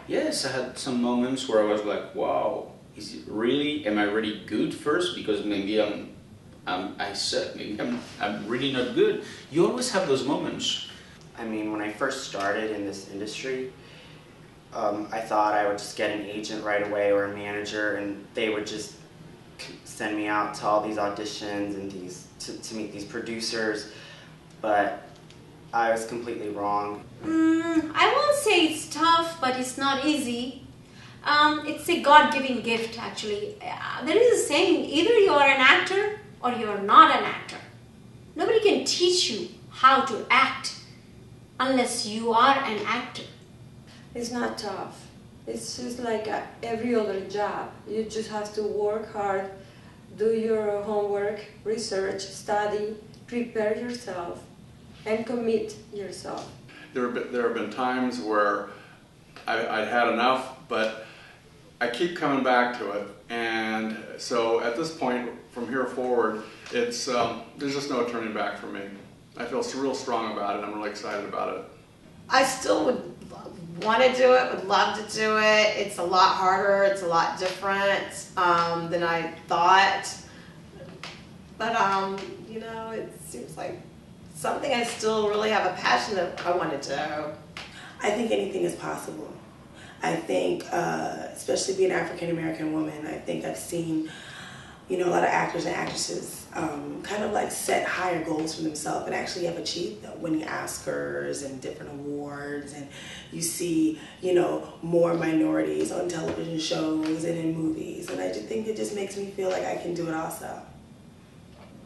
Yes, I had some moments where I was like, wow, am I really good first? Because maybe I suck, maybe I'm really not good. You always have those moments. I mean, when I first started in this industry, I thought I would just get an agent right away or a manager, and they would just send me out to all these auditions and to meet these producers, but I was completely wrong. I won't say it's tough, but it's not easy. It's a God-given gift, actually. There is a saying, either you are an actor or you are not an actor. Nobody can teach you how to act unless you are an actor. It's not tough. It's just like every other job. You just have to work hard, do your homework, research, study, prepare yourself, and commit yourself. There have been times where I'd had enough, but I keep coming back to it, and so at this point, from here forward, it's there's just no turning back for me. I feel real strong about it. I'm really excited about it. I still would want to do it, would love to do it. It's a lot harder, it's a lot different than I thought. But, you know, it seems like something I still really have a passion that I want to do. I think anything is possible. I think, especially being an African American woman, I think I've seen, you know, a lot of actors and actresses kind of like set higher goals for themselves and actually have achieved them, winning Oscars and different awards, and you see, you know, more minorities on television shows and in movies, and I just think it just makes me feel like I can do it also.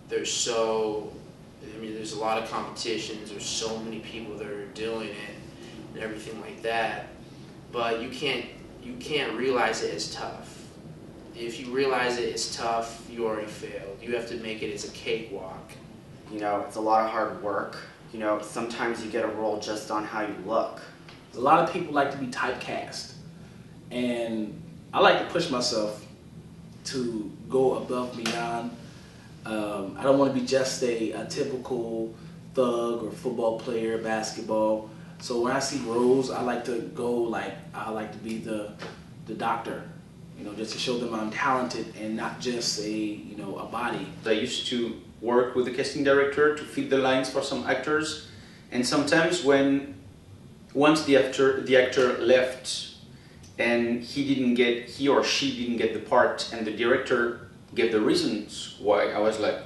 There's a lot of competitions, there's so many people that are doing it and everything like that, but you can't realize it as tough. If you realize it is tough, you already failed. You have to make it as a cakewalk. You know, it's a lot of hard work. You know, sometimes you get a role just on how you look. A lot of people like to be typecast, and I like to push myself to go above and beyond. I don't want to be just a typical thug or football player, basketball. So when I see roles, I like to go like, I like to be the doctor. You know, just to show them I'm talented and not just a body. I used to work with the casting director to feed the lines for some actors, and sometimes once the actor left and he or she didn't get the part, and the director gave the reasons why, I was like,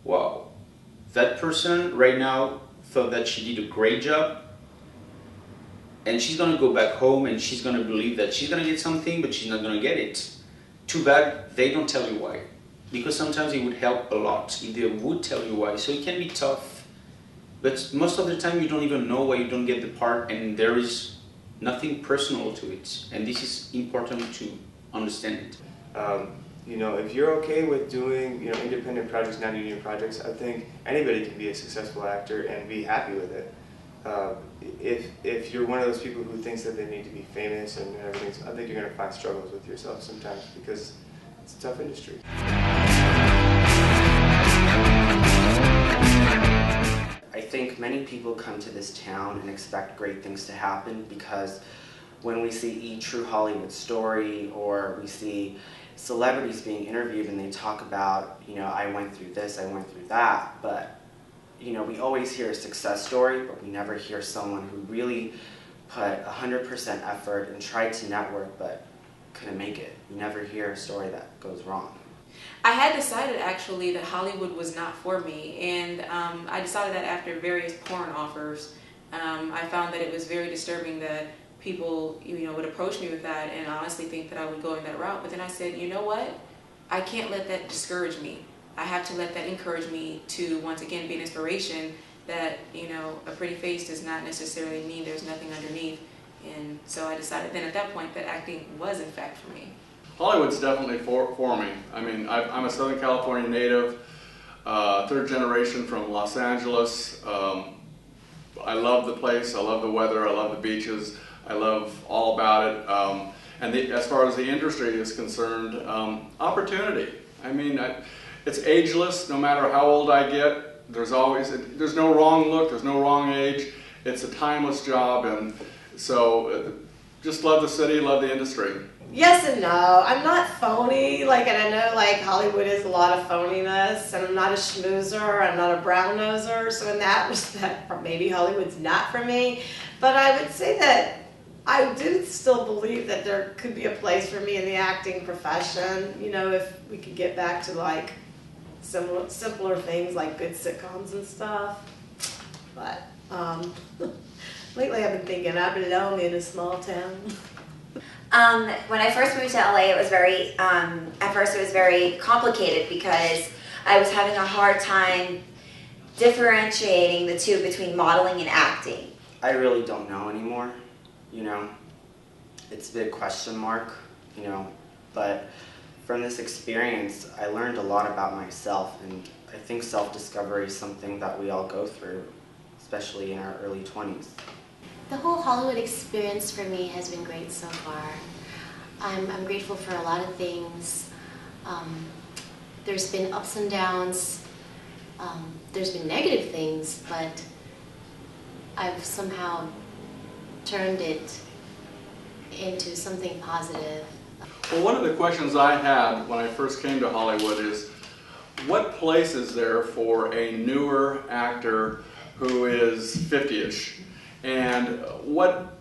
wow, that person right now thought that she did a great job, and she's gonna go back home and she's gonna believe that she's gonna get something, but she's not gonna get it. Too bad they don't tell you why. Because sometimes it would help a lot if they would tell you why. So it can be tough, but most of the time you don't even know why you don't get the part, and there is nothing personal to it. And this is important to understand it. You know, if you're okay with doing, you know, independent projects, not union projects, I think anybody can be a successful actor and be happy with it. If you're one of those people who thinks that they need to be famous and everything, I think you're going to find struggles with yourself sometimes, because it's a tough industry. I think many people come to this town and expect great things to happen, because when we see True Hollywood Story, or we see celebrities being interviewed and they talk about, you know, I went through this, I went through that, but you know, we always hear a success story, but we never hear someone who really put 100% effort and tried to network but couldn't make it. You never hear a story that goes wrong. I had decided actually that Hollywood was not for me, and I decided that after various porn offers. I found that it was very disturbing that people, you know, would approach me with that and honestly think that I would go in that route. But then I said, you know what? I can't let that discourage me. I have to let that encourage me to, once again, be an inspiration that, you know, a pretty face does not necessarily mean there's nothing underneath. And so I decided then at that point that acting was in fact for me. Hollywood's definitely for me. I mean, I'm a Southern California native, third generation from Los Angeles. I love the place, I love the weather, I love the beaches, I love all about it. And as far as the industry is concerned, opportunity. I mean, it's ageless. No matter how old I get, there's no wrong look, there's no wrong age. It's a timeless job, and so just love the city, love the industry. Yes and no. I'm not phony, and I know Hollywood is a lot of phoniness, and I'm not a schmoozer, I'm not a brown noser, so in that respect, maybe Hollywood's not for me. But I would say that I do still believe that there could be a place for me in the acting profession, you know, if we could get back to simpler things like good sitcoms and stuff. But lately I've been thinking I belong in a small town. When I first moved to LA, it was at first it was very complicated because I was having a hard time differentiating the two between modeling and acting. I really don't know anymore, you know. It's a big question mark, you know, but from this experience, I learned a lot about myself, and I think self-discovery is something that we all go through, especially in our early 20s. The whole Hollywood experience for me has been great so far. I'm grateful for a lot of things. There's been ups and downs. There's been negative things, but I've somehow turned it into something positive. Well, one of the questions I had when I first came to Hollywood is, what place is there for a newer actor who is 50-ish? And what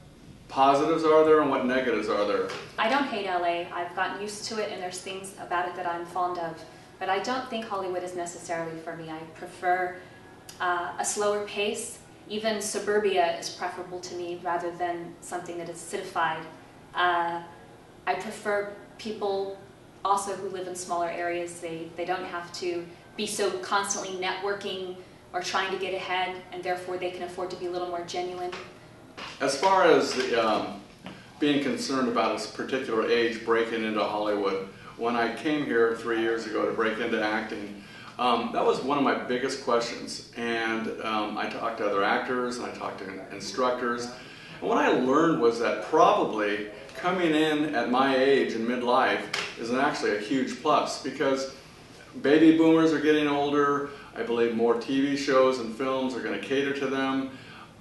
positives are there and what negatives are there? I don't hate LA. I've gotten used to it and there's things about it that I'm fond of. But I don't think Hollywood is necessarily for me. I prefer a slower pace. Even suburbia is preferable to me rather than something that is citified. I prefer people also who live in smaller areas. They don't have to be so constantly networking or trying to get ahead, and therefore they can afford to be a little more genuine. As far as being concerned about a particular age breaking into Hollywood, when I came here 3 years ago to break into acting, that was one of my biggest questions. And I talked to other actors and I talked to instructors. And what I learned was that probably coming in at my age in midlife is actually a huge plus, because baby boomers are getting older. I believe more TV shows and films are going to cater to them.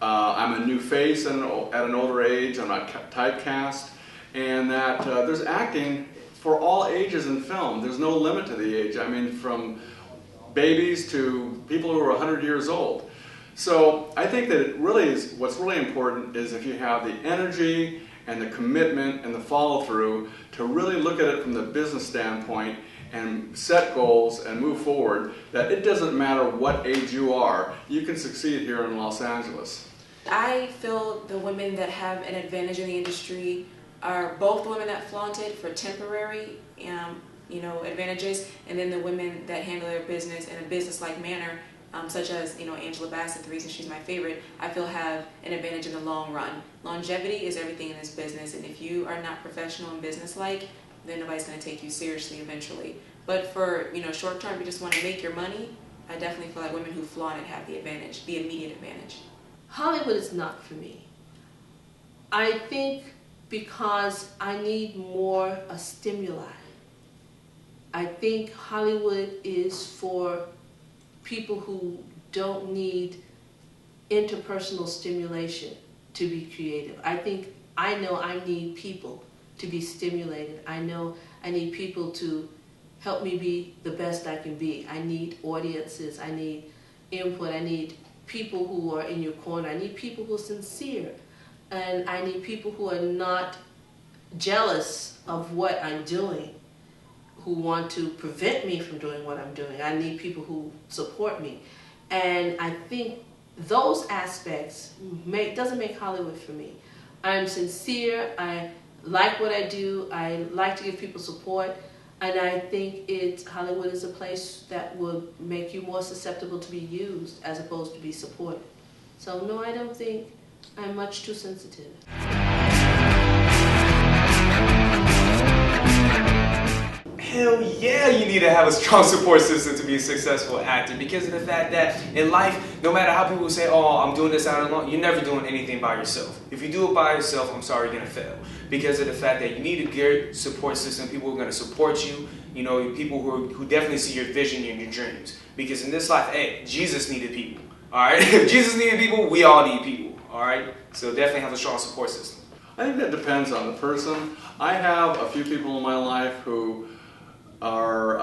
I'm a new face at an older age. I'm not typecast. And that there's acting for all ages in film. There's no limit to the age. I mean, from babies to people who are 100 years old. So I think that it really is, what's really important is if you have the energy and the commitment and the follow-through to really look at it from the business standpoint and set goals and move forward, that it doesn't matter what age you are, you can succeed here in Los Angeles. I feel the women that have an advantage in the industry are both the women that flaunt it for temporary advantages, and then the women that handle their business in a business-like manner, such as Angela Bassett, the reason she's my favorite, I feel have an advantage in the long run. Longevity is everything in this business, and if you are not professional and business-like, then nobody's going to take you seriously eventually. But for short term, you just want to make your money, I definitely feel like women who flaunt it have the advantage, the immediate advantage. Hollywood is not for me. I think because I need more a stimuli. I think Hollywood is for people who don't need interpersonal stimulation to be creative. I know I need people to be stimulated. I know I need people to help me be the best I can be. I need audiences. I need input. I need people who are in your corner. I need people who are sincere. And I need people who are not jealous of what I'm doing, who want to prevent me from doing what I'm doing. I need people who support me. And I think those aspects doesn't make Hollywood for me. I'm sincere. I like what I do. I like to give people support. And I think Hollywood is a place that will make you more susceptible to be used as opposed to be supported. So no, I don't think I'm much too sensitive. Hell yeah, you need to have a strong support system to be a successful actor, because of the fact that in life, no matter how people say, oh, I'm doing this out alone, you're never doing anything by yourself. If you do it by yourself, I'm sorry, you're going to fail. Because of the fact that you need a good support system, people who are going to support you, people who definitely see your vision and your dreams. Because in this life, hey, Jesus needed people, all right? If Jesus needed people, we all need people, all right? So definitely have a strong support system. I think that depends on the person. I have a few people in my life who are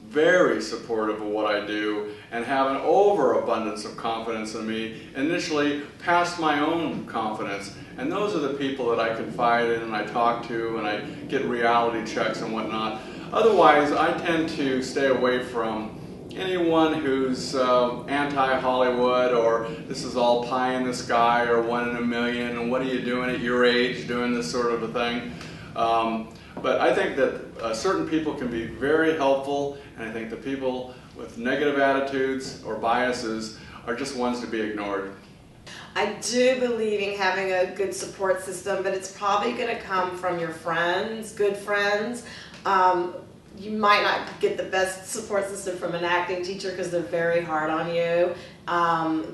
very supportive of what I do and have an overabundance of confidence in me, initially past my own confidence. And those are the people that I confide in and I talk to and I get reality checks and whatnot. Otherwise, I tend to stay away from anyone who's anti-Hollywood, or this is all pie in the sky, or 1 in a million, and what are you doing at your age doing this sort of a thing. But I think that certain people can be very helpful, and I think the people with negative attitudes or biases are just ones to be ignored. I do believe in having a good support system, but it's probably going to come from your friends, good friends. you might not get the best support system from an acting teacher because they're very hard on you.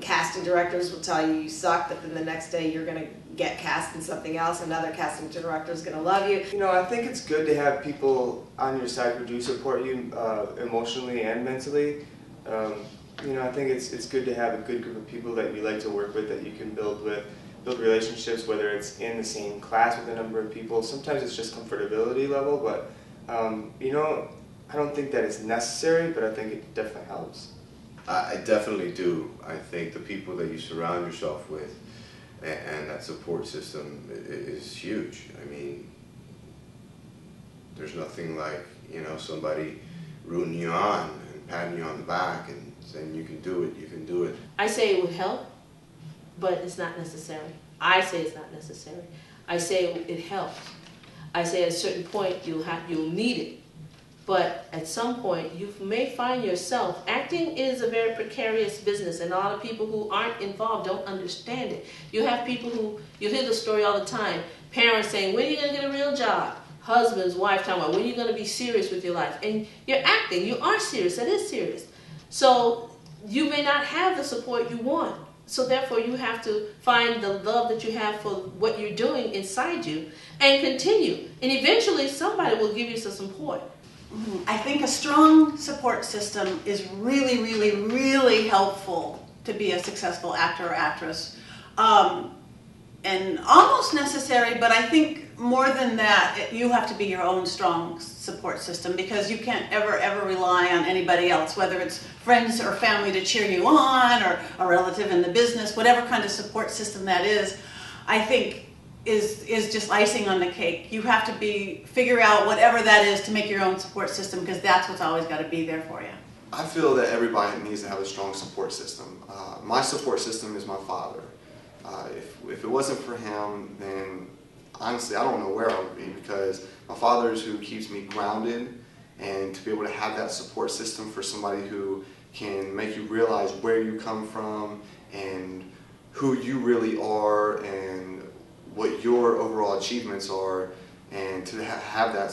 Casting directors will tell you suck, but then the next day you're going to get cast in something else. Another casting director is going to love you. You know, I think it's good to have people on your side who do support you emotionally and mentally. You know, I think it's good to have a good group of people that you like to work with, that you can build relationships, whether it's in the same class with a number of people. Sometimes it's just comfortability level, but you know, I don't think that it's necessary, but I think it definitely helps. I definitely do. I think the people that you surround yourself with and that support system is huge. I mean, there's nothing like, you know, somebody rooting you on and patting you on the back and saying you can do it, you can do it. I say it would help, but it's not necessary. I say it's not necessary. I say it helps. I say at a certain point you'll need it. But at some point you may find yourself, acting is a very precarious business, and a lot of people who aren't involved don't understand it. You have people who, you hear the story all the time, parents saying, when are you going to get a real job? Husbands, wife talking about, when are you going to be serious with your life? And you're acting, you are serious, that is serious. So you may not have the support you want. So therefore you have to find the love that you have for what you're doing inside you and continue. And eventually somebody will give you some support. I think a strong support system is really, really, really helpful to be a successful actor or actress. And almost necessary, but I think more than that, you have to be your own strong support system, because you can't ever rely on anybody else, whether it's friends or family to cheer you on, or a relative in the business, whatever kind of support system that is, I think is just icing on the cake. You have to figure out whatever that is to make your own support system, because that's what's always got to be there for you. I feel that everybody needs to have a strong support system. My support system is my father. If it wasn't for him, then honestly I don't know where I would be, because my father is who keeps me grounded, and to be able to have that support system for somebody who can make you realize where you come from and who you really are and what your overall achievements are, and to have that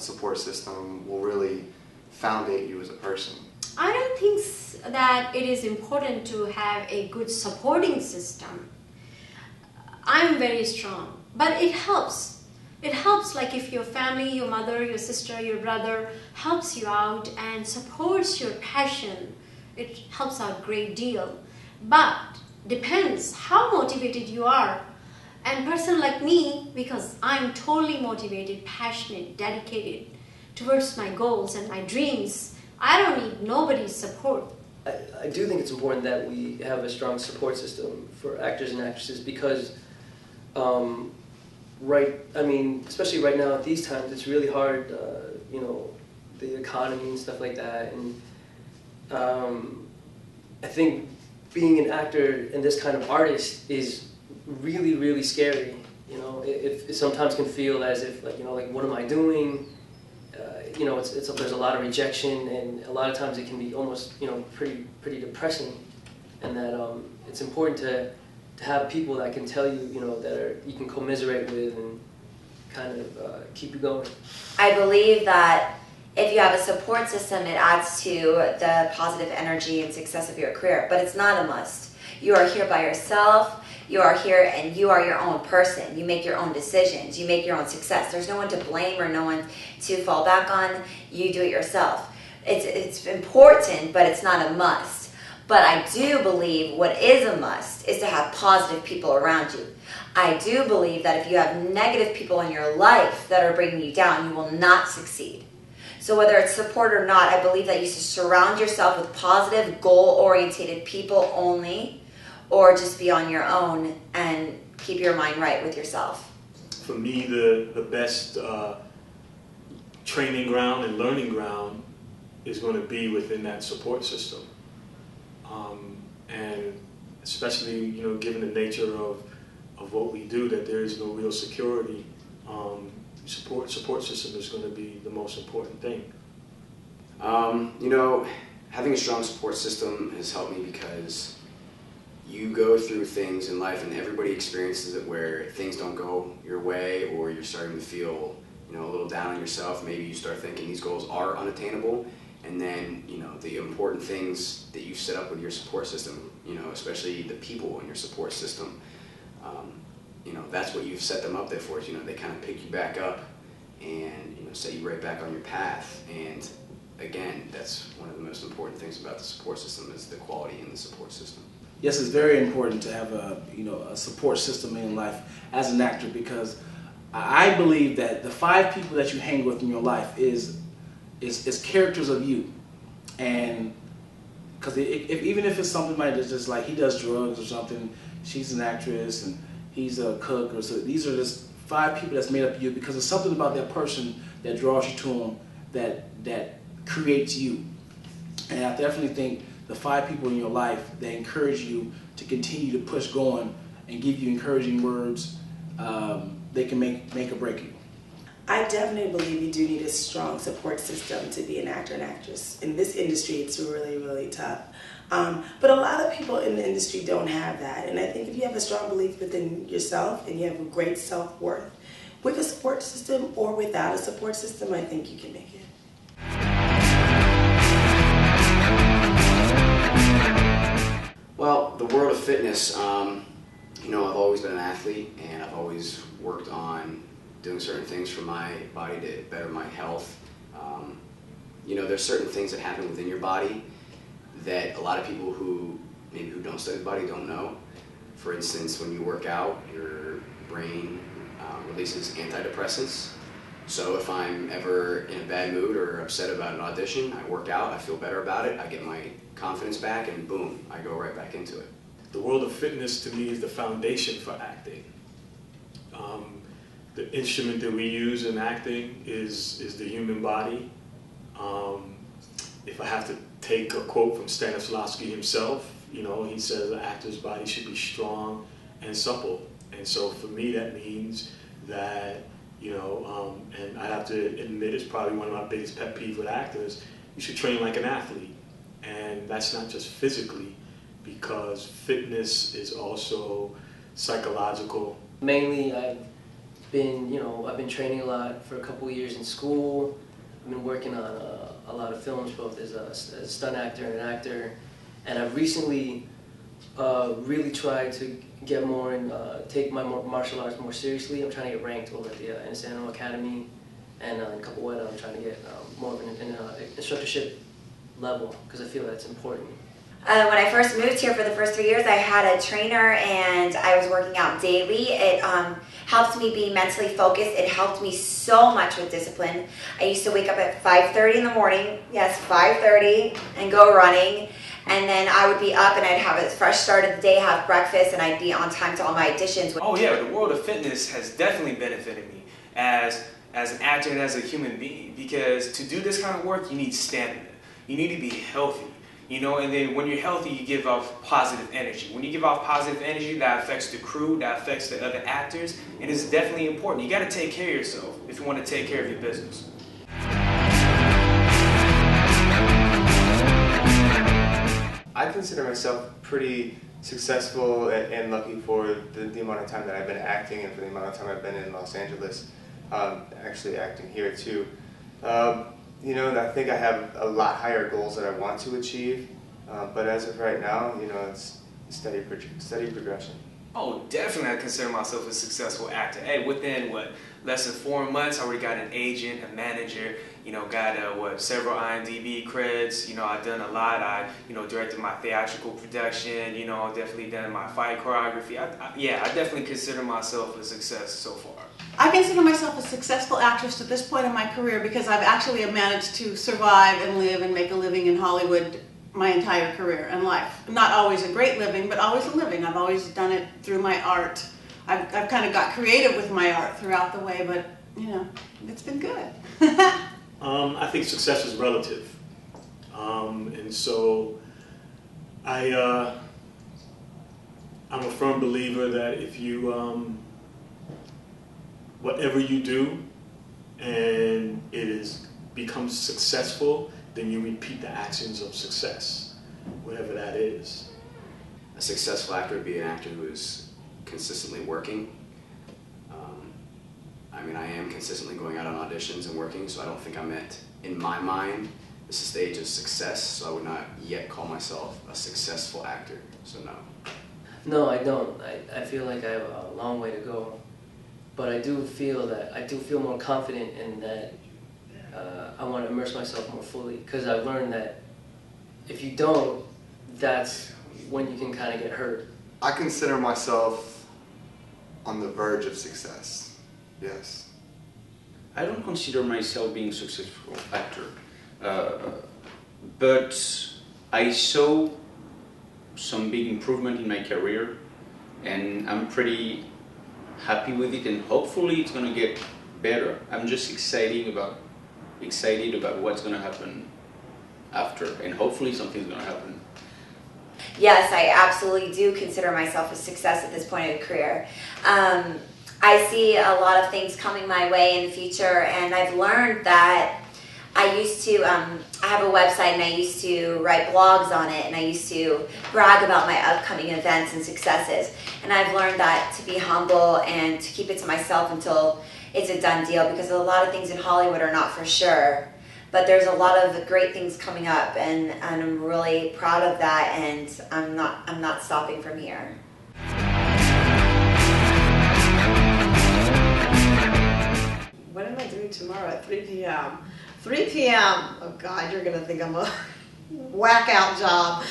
support system will really foundate you as a person. I don't think that it is important to have a good supporting system. I'm very strong, but it helps. It helps, like if your family, your mother, your sister, your brother helps you out and supports your passion, it helps out a great deal. But depends how motivated you are. And a person like me, because I'm totally motivated, passionate, dedicated towards my goals and my dreams, I don't need nobody's support. I do think it's important that we have a strong support system for actors and actresses, because especially right now at these times, it's really hard, you know, the economy and stuff like that. And I think being an actor and this kind of artist is really, really scary. You know, it sometimes can feel as if, like, you know, like, what am I doing? You know, there's a lot of rejection, and a lot of times it can be almost, you know, pretty depressing. And that it's important to have people that can tell you, you know, that you can commiserate with and kind of keep you going. I believe that if you have a support system, it adds to the positive energy and success of your career, but it's not a must. You are here by yourself. You are here and you are your own person. You make your own decisions. You make your own success. There's no one to blame or no one to fall back on. You do it yourself. It's important, but it's not a must. But I do believe what is a must is to have positive people around you. I do believe that if you have negative people in your life that are bringing you down, you will not succeed. So whether it's support or not, I believe that you should surround yourself with positive, goal-oriented people only, or just be on your own and keep your mind right with yourself. For me, the best training ground and learning ground is going to be within that support system. And especially, you know, given the nature of what we do, that there is no real security, support system is going to be the most important thing. You know, having a strong support system has helped me because you go through things in life, and everybody experiences it where things don't go your way, or you're starting to feel a little down on yourself, maybe you start thinking these goals are unattainable, and then, the important things that you set up with your support system, especially the people in your support system, that's what you've set them up there for. They kind of pick you back up and, set you right back on your path. And again, that's one of the most important things about the support system is the quality in the support system. Yes, it's very important to have a support system in life as an actor, because I believe that the 5 people that you hang with in your life is characters of you. And because even if it's something like that's just like he does drugs or something, she's an actress and he's a cook, or so, these are just 5 people that's made up of you, because there's something about that person that draws you to them that creates you. And I definitely think the 5 people in your life that encourage you to continue to push going and give you encouraging words, they can make or break you. I definitely believe you do need a strong support system to be an actor and actress. In this industry, it's really, really tough. But a lot of people in the industry don't have that. And I think if you have a strong belief within yourself and you have a great self-worth, with a support system or without a support system, I think you can make it. Well, the world of fitness, I've always been an athlete, and I've always worked on doing certain things for my body to better my health. There's certain things that happen within your body that a lot of people who don't study the body don't know. For instance, when you work out, your brain releases antidepressants. So if I'm ever in a bad mood or upset about an audition, I work out, I feel better about it, I get my confidence back, and boom, I go right back into it. The world of fitness to me is the foundation for acting. The instrument that we use in acting is the human body. If I have to take a quote from Stanislavski himself, he says the actor's body should be strong and supple. And so for me, that means that, and I have to admit, it's probably one of my biggest pet peeves with actors, you should train like an athlete. And that's not just physically, because fitness is also psychological. Mainly, I've been training a lot for a couple of years in school. I've been working on a lot of films, both as a stunt actor and an actor. And I've recently really tried to get more and take my martial arts more seriously. I'm trying to get ranked over at the Cascarano Academy, and in Capoeira I'm trying to get more of an instructorship level, because I feel that's important. When I first moved here for the first 3 years, I had a trainer and I was working out daily. It helped me be mentally focused. It helped me so much with discipline. I used to wake up at 5:30 in the morning, yes, 5:30, and go running. And then I would be up and I'd have a fresh start of the day, have breakfast, and I'd be on time to all my auditions. Oh yeah, the world of fitness has definitely benefited me as an actor and as a human being, because to do this kind of work, you need stamina. You need to be healthy. And then when you're healthy, you give off positive energy. When you give off positive energy, that affects the crew, that affects the other actors, and it's definitely important. You got to take care of yourself if you want to take care of your business. I consider myself pretty successful and lucky for the amount of time that I've been acting and for the amount of time I've been in Los Angeles, actually acting here too. I think I have a lot higher goals that I want to achieve, but as of right now, it's steady progression. Oh, definitely I consider myself a successful actor. Hey, within, less than 4 months, I already got an agent, a manager, got, several IMDb credits. I've done a lot. I, directed my theatrical production, definitely done my fight choreography. I definitely consider myself a success so far. I consider myself a successful actress at this point in my career because I've actually managed to survive and live and make a living in Hollywood my entire career and life. Not always a great living, but always a living. I've always done it through my art. I've kind of got creative with my art throughout the way, but it's been good. I think success is relative, and so I'm a firm believer that if you whatever you do and it becomes successful, then you repeat the actions of success, whatever that is. A successful actor would be an actor who is consistently working. I mean, I am consistently going out on auditions and working, so I don't think I'm at, in my mind, this stage of success, so I would not yet call myself a successful actor, so no. No, I don't. I feel like I have a long way to go, but I do feel more confident in that. I want to immerse myself more fully, because I've learned that if you don't, that's when you can kind of get hurt. I consider myself on the verge of success, yes. I don't consider myself being a successful actor, but I saw some big improvement in my career, and I'm pretty happy with it, and hopefully it's going to get better. I'm just excited about what's going to happen after, and hopefully something's going to happen. Yes, I absolutely do consider myself a success at this point in the career. I see a lot of things coming my way in the future, and I've learned that I used to, I have a website and I used to write blogs on it, and I used to brag about my upcoming events and successes. And I've learned that to be humble and to keep it to myself until it's a done deal, because a lot of things in Hollywood are not for sure. But there's a lot of great things coming up, and I'm really proud of that, and I'm not stopping from here. What am I doing tomorrow at 3 p.m.? 3 p.m. Oh God, you're gonna think I'm a whack out job.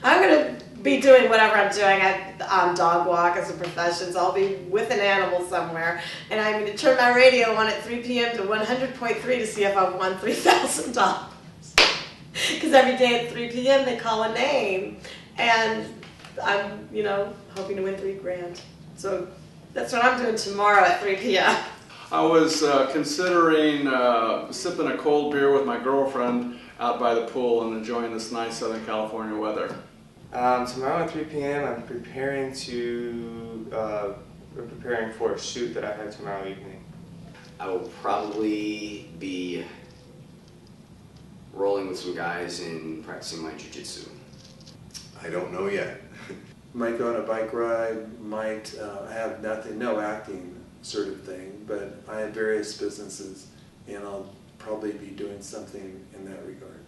I'm gonna be doing whatever I'm doing. I dog walk as a profession, so I'll be with an animal somewhere. And I'm gonna turn my radio on at 3 p.m. to 100.3 to see if I've won $3,000. Because every day at 3 p.m. they call a name, and I'm, hoping to win $3,000. So that's what I'm doing tomorrow at 3 p.m. I was considering sipping a cold beer with my girlfriend out by the pool and enjoying this nice Southern California weather. Tomorrow at 3 p.m. I'm preparing for a shoot that I have tomorrow evening. I will probably be rolling with some guys and practicing my jiu-jitsu. I don't know yet. Might go on a bike ride, might have no acting sort of thing, but I have various businesses, and I'll probably be doing something in that regard.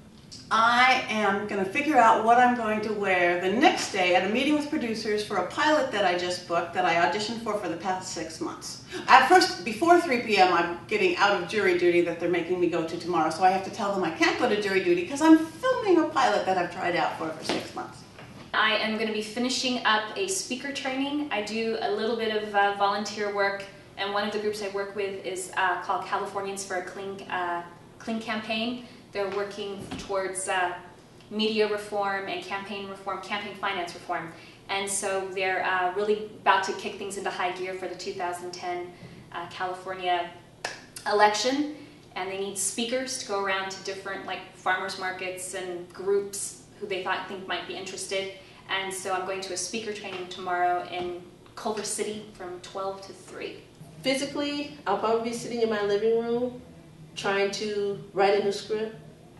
I am going to figure out what I'm going to wear the next day at a meeting with producers for a pilot that I just booked that I auditioned for the past 6 months. At first, before 3 p.m., I'm getting out of jury duty that they're making me go to tomorrow, so I have to tell them I can't go to jury duty because I'm filming a pilot that I've tried out for 6 months. I am going to be finishing up a speaker training. I do a little bit of volunteer work, and one of the groups I work with is called Californians for a Clean Campaign. They're working towards media reform and campaign finance reform. And so they're really about to kick things into high gear for the 2010 California election. And they need speakers to go around to different farmers markets and groups who they think might be interested. And so I'm going to a speaker training tomorrow in Culver City from 12 to 3. Physically, I'll probably be sitting in my living room trying to write a new script,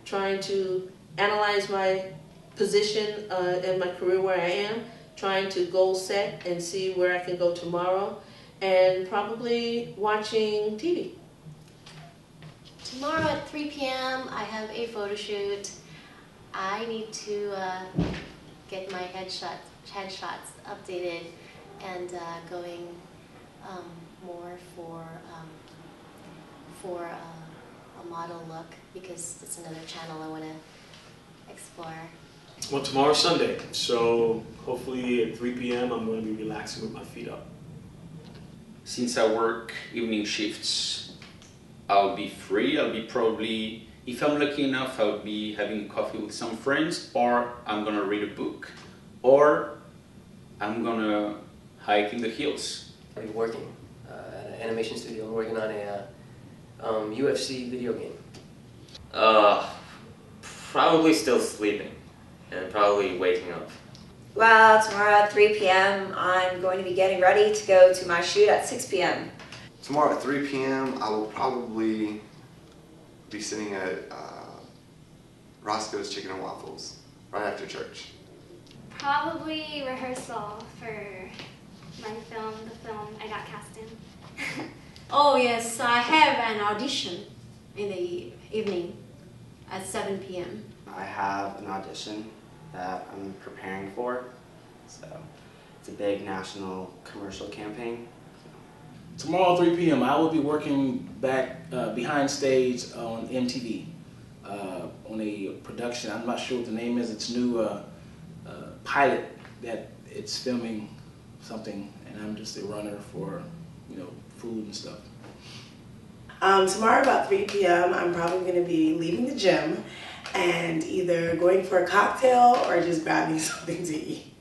trying to analyze my position in my career where I am, trying to goal set and see where I can go tomorrow, and probably watching TV. Tomorrow at 3 p.m. I have a photo shoot. I need to get my headshots updated and going more for a model look, because it's another channel I want to explore. Well, tomorrow's Sunday, so hopefully at 3 p.m. I'm going to be relaxing with my feet up. Since I work evening shifts, I'll be free. I'll be probably, if I'm lucky enough, I'll be having coffee with some friends, or I'm going to read a book, or I'm going to hike in the hills. I'll be working at an animation studio. I'm working on a UFC video game. Probably still sleeping and probably waking up. Well, tomorrow at 3 p.m. I'm going to be getting ready to go to my shoot at 6 p.m. Tomorrow at 3 p.m. I will probably be sitting at Roscoe's Chicken and Waffles right after church. Probably rehearsal for my film, the film I got cast in. Oh yes, I have an audition in the evening at 7 p.m. I have an audition that I'm preparing for, so it's a big national commercial campaign. Tomorrow 3 p.m. I will be working back behind stage on MTV on a production. I'm not sure what the name is. It's new pilot that it's filming something, and I'm just a runner for food and stuff. Tomorrow about 3 p.m. I'm probably going to be leaving the gym and either going for a cocktail or just grabbing something to eat.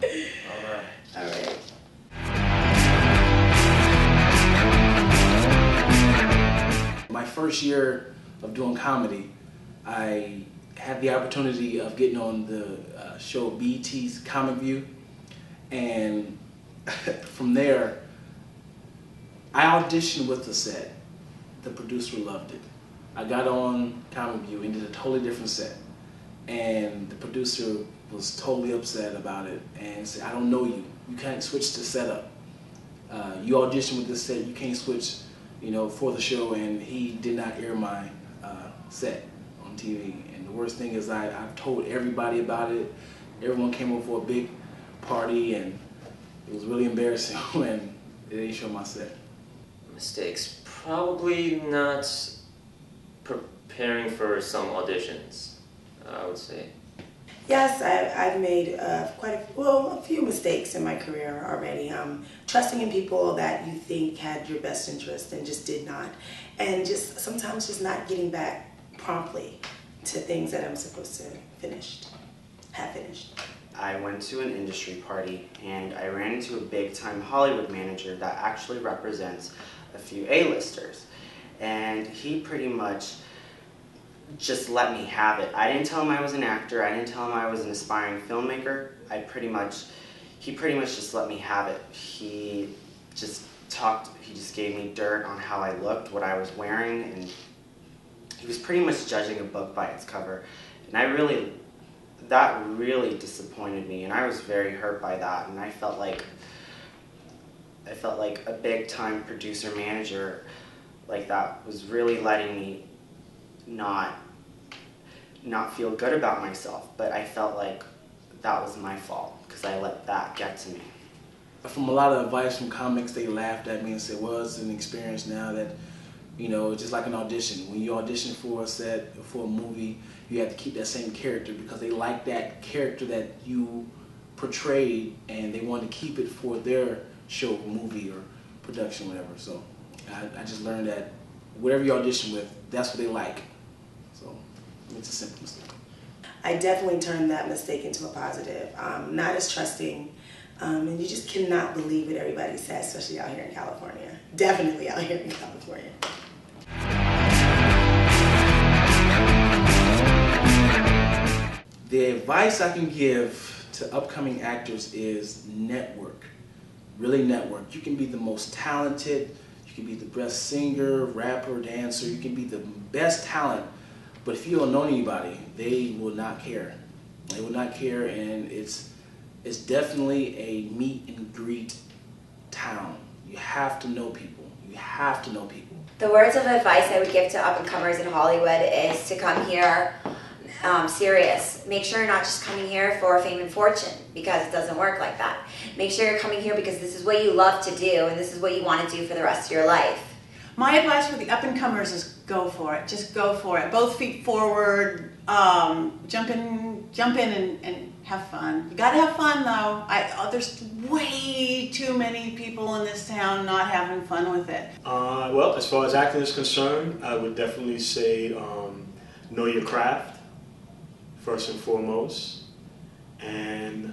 All right. All right. My first year of doing comedy, I had the opportunity of getting on the show BET's Comic View, and from there, I auditioned with the set. The producer loved it. I got on Comic View and did a totally different set, and the producer was totally upset about it and said, "I don't know you. You can't switch the setup. You auditioned with this set. You can't switch, for the show." And he did not air my set on TV. And the worst thing is I've told everybody about it. Everyone came over for a big party, and it was really embarrassing when they didn't show my set. Mistakes. Probably not preparing for some auditions, I would say. Yes, I've made a few mistakes in my career already. Trusting in people that you think had your best interest and just did not. And just sometimes just not getting back promptly to things that I'm supposed to have finished. I went to an industry party and I ran into a big-time Hollywood manager that actually represents a few A-listers. And he pretty much just let me have it. I didn't tell him I was an actor. I didn't tell him I was an aspiring filmmaker. He pretty much just let me have it. He just gave me dirt on how I looked, what I was wearing, and he was pretty much judging a book by its cover. And that really disappointed me, and I was very hurt by that, and I felt like a big-time producer manager like that was really letting me not feel good about myself, but I felt like that was my fault because I let that get to me. From a lot of advice from comics, they laughed at me and said, well, it's an experience now that, it's just like an audition. When you audition for a set, for a movie, you have to keep that same character because they like that character that you portrayed and they want to keep it for their show, movie, or production, whatever. So I just learned that whatever you audition with, that's what they like. So it's a simple mistake. I definitely turned that mistake into a positive. Not as trusting, and you just cannot believe what everybody says, especially out here in California. Definitely out here in California. The advice I can give to upcoming actors is network. Really network. You can be the most talented, you can be the best singer, rapper, dancer, you can be the best talent, but if you don't know anybody, they will not care. They will not care, and it's definitely a meet and greet town. You have to know people. You have to know people. The words of advice I would give to up-and-comers in Hollywood is to come here serious. Make sure you're not just coming here for fame and fortune, because it doesn't work like that. Make sure you're coming here because this is what you love to do and this is what you want to do for the rest of your life. My advice for the up-and-comers is go for it. Just go for it. Both feet forward, jump in and have fun. You gotta have fun though. There's way too many people in this town not having fun with it. Well, as far as acting is concerned, I would definitely say know your craft, first and foremost, and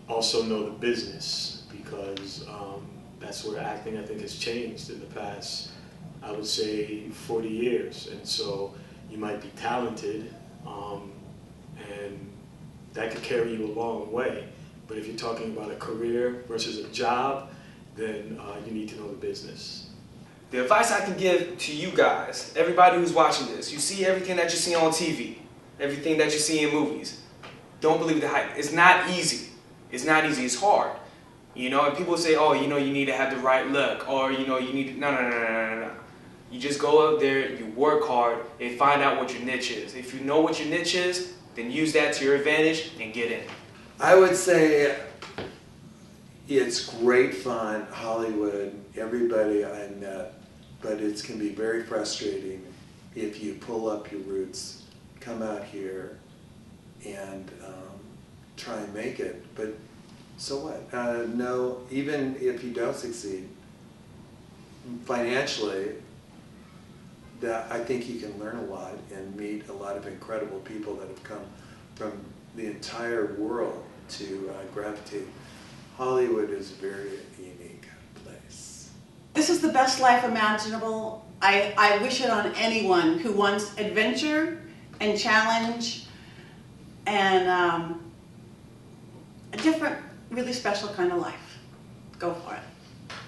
also know the business, because that's where acting, I think, has changed in the past, I would say, 40 years. And so you might be talented, and that could carry you a long way. But if you're talking about a career versus a job, then you need to know the business. The advice I can give to you guys, everybody who's watching this, you see everything that you see on TV, everything that you see in movies. Don't believe the hype. It's not easy. It's not easy. It's hard. You know, and people say, oh, you know, you need to have the right look, or, you know, you need, no. You just go out there, you work hard, and find out what your niche is. If you know what your niche is, then use that to your advantage and get in. I would say it's great fun, Hollywood, everybody I met, but it can be very frustrating if you pull up your roots, come out here, and try and make it. But so what? No, even if you don't succeed financially, that I think you can learn a lot and meet a lot of incredible people that have come from the entire world to gravitate. Hollywood is a very unique place. This is the best life imaginable. I wish it on anyone who wants adventure and challenge and a different, really special kind of life. Go for it.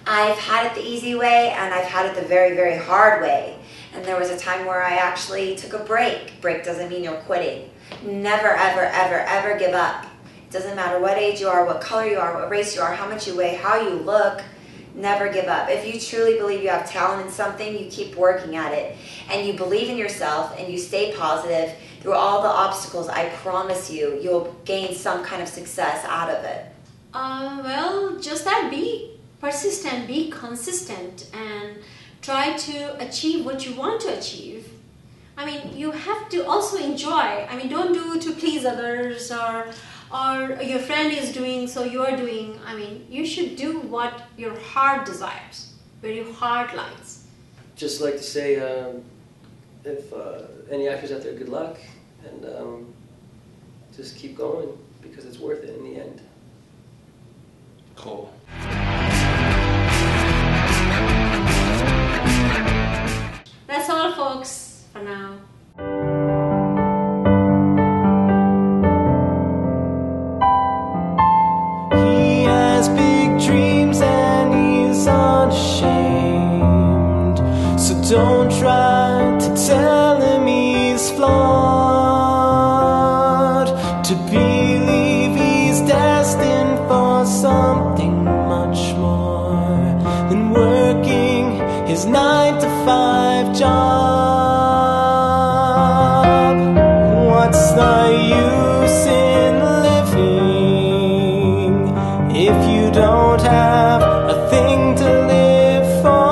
I've had it the easy way and I've had it the very, very hard way. And there was a time where I actually took a break. Break doesn't mean you're quitting. Never, ever, ever, ever give up. It doesn't matter what age you are, what color you are, what race you are, how much you weigh, how you look. Never give up. If you truly believe you have talent in something, you keep working at it. And you believe in yourself and you stay positive through all the obstacles, I promise you, you'll gain some kind of success out of it. Well, just that, be persistent, be consistent, and try to achieve what you want to achieve. I mean, you have to also enjoy. I mean, don't do to please others or your friend is doing, so you are doing. I mean, you should do what your heart desires, where your heart lies. Just like to say, if any actors out there, good luck, and just keep going, because it's worth it in the end. Cool. That's all, folks, for now. He has big dreams and he's unashamed. So don't try to tell him he's flawed. To believe he's destined for something much more than working his 9-to-5 job. What's the use in living if you don't have a thing to live for?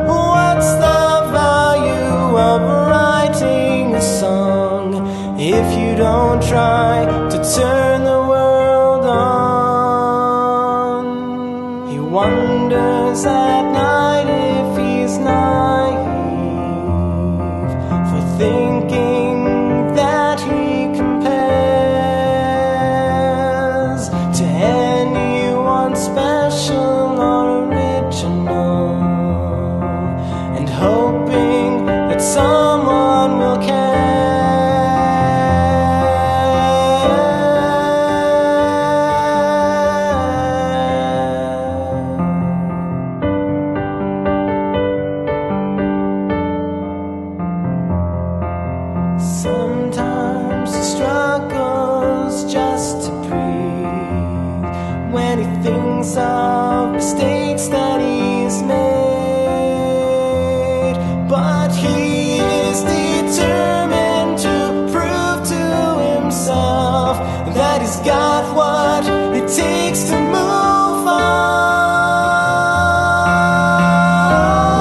What's the value of writing a song if you don't try to turn the world on? He wonders at night if he's naive for thinking that he compares to anyone special or original, and hoping that someone will care. Sometimes he struggles just to breathe when he thinks of mistakes that he's made. But he is determined to prove to himself that he's got what it takes to move on.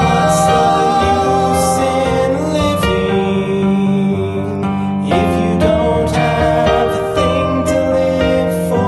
What's the use in living if you don't have a thing to live for?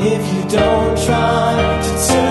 if you don't try to turn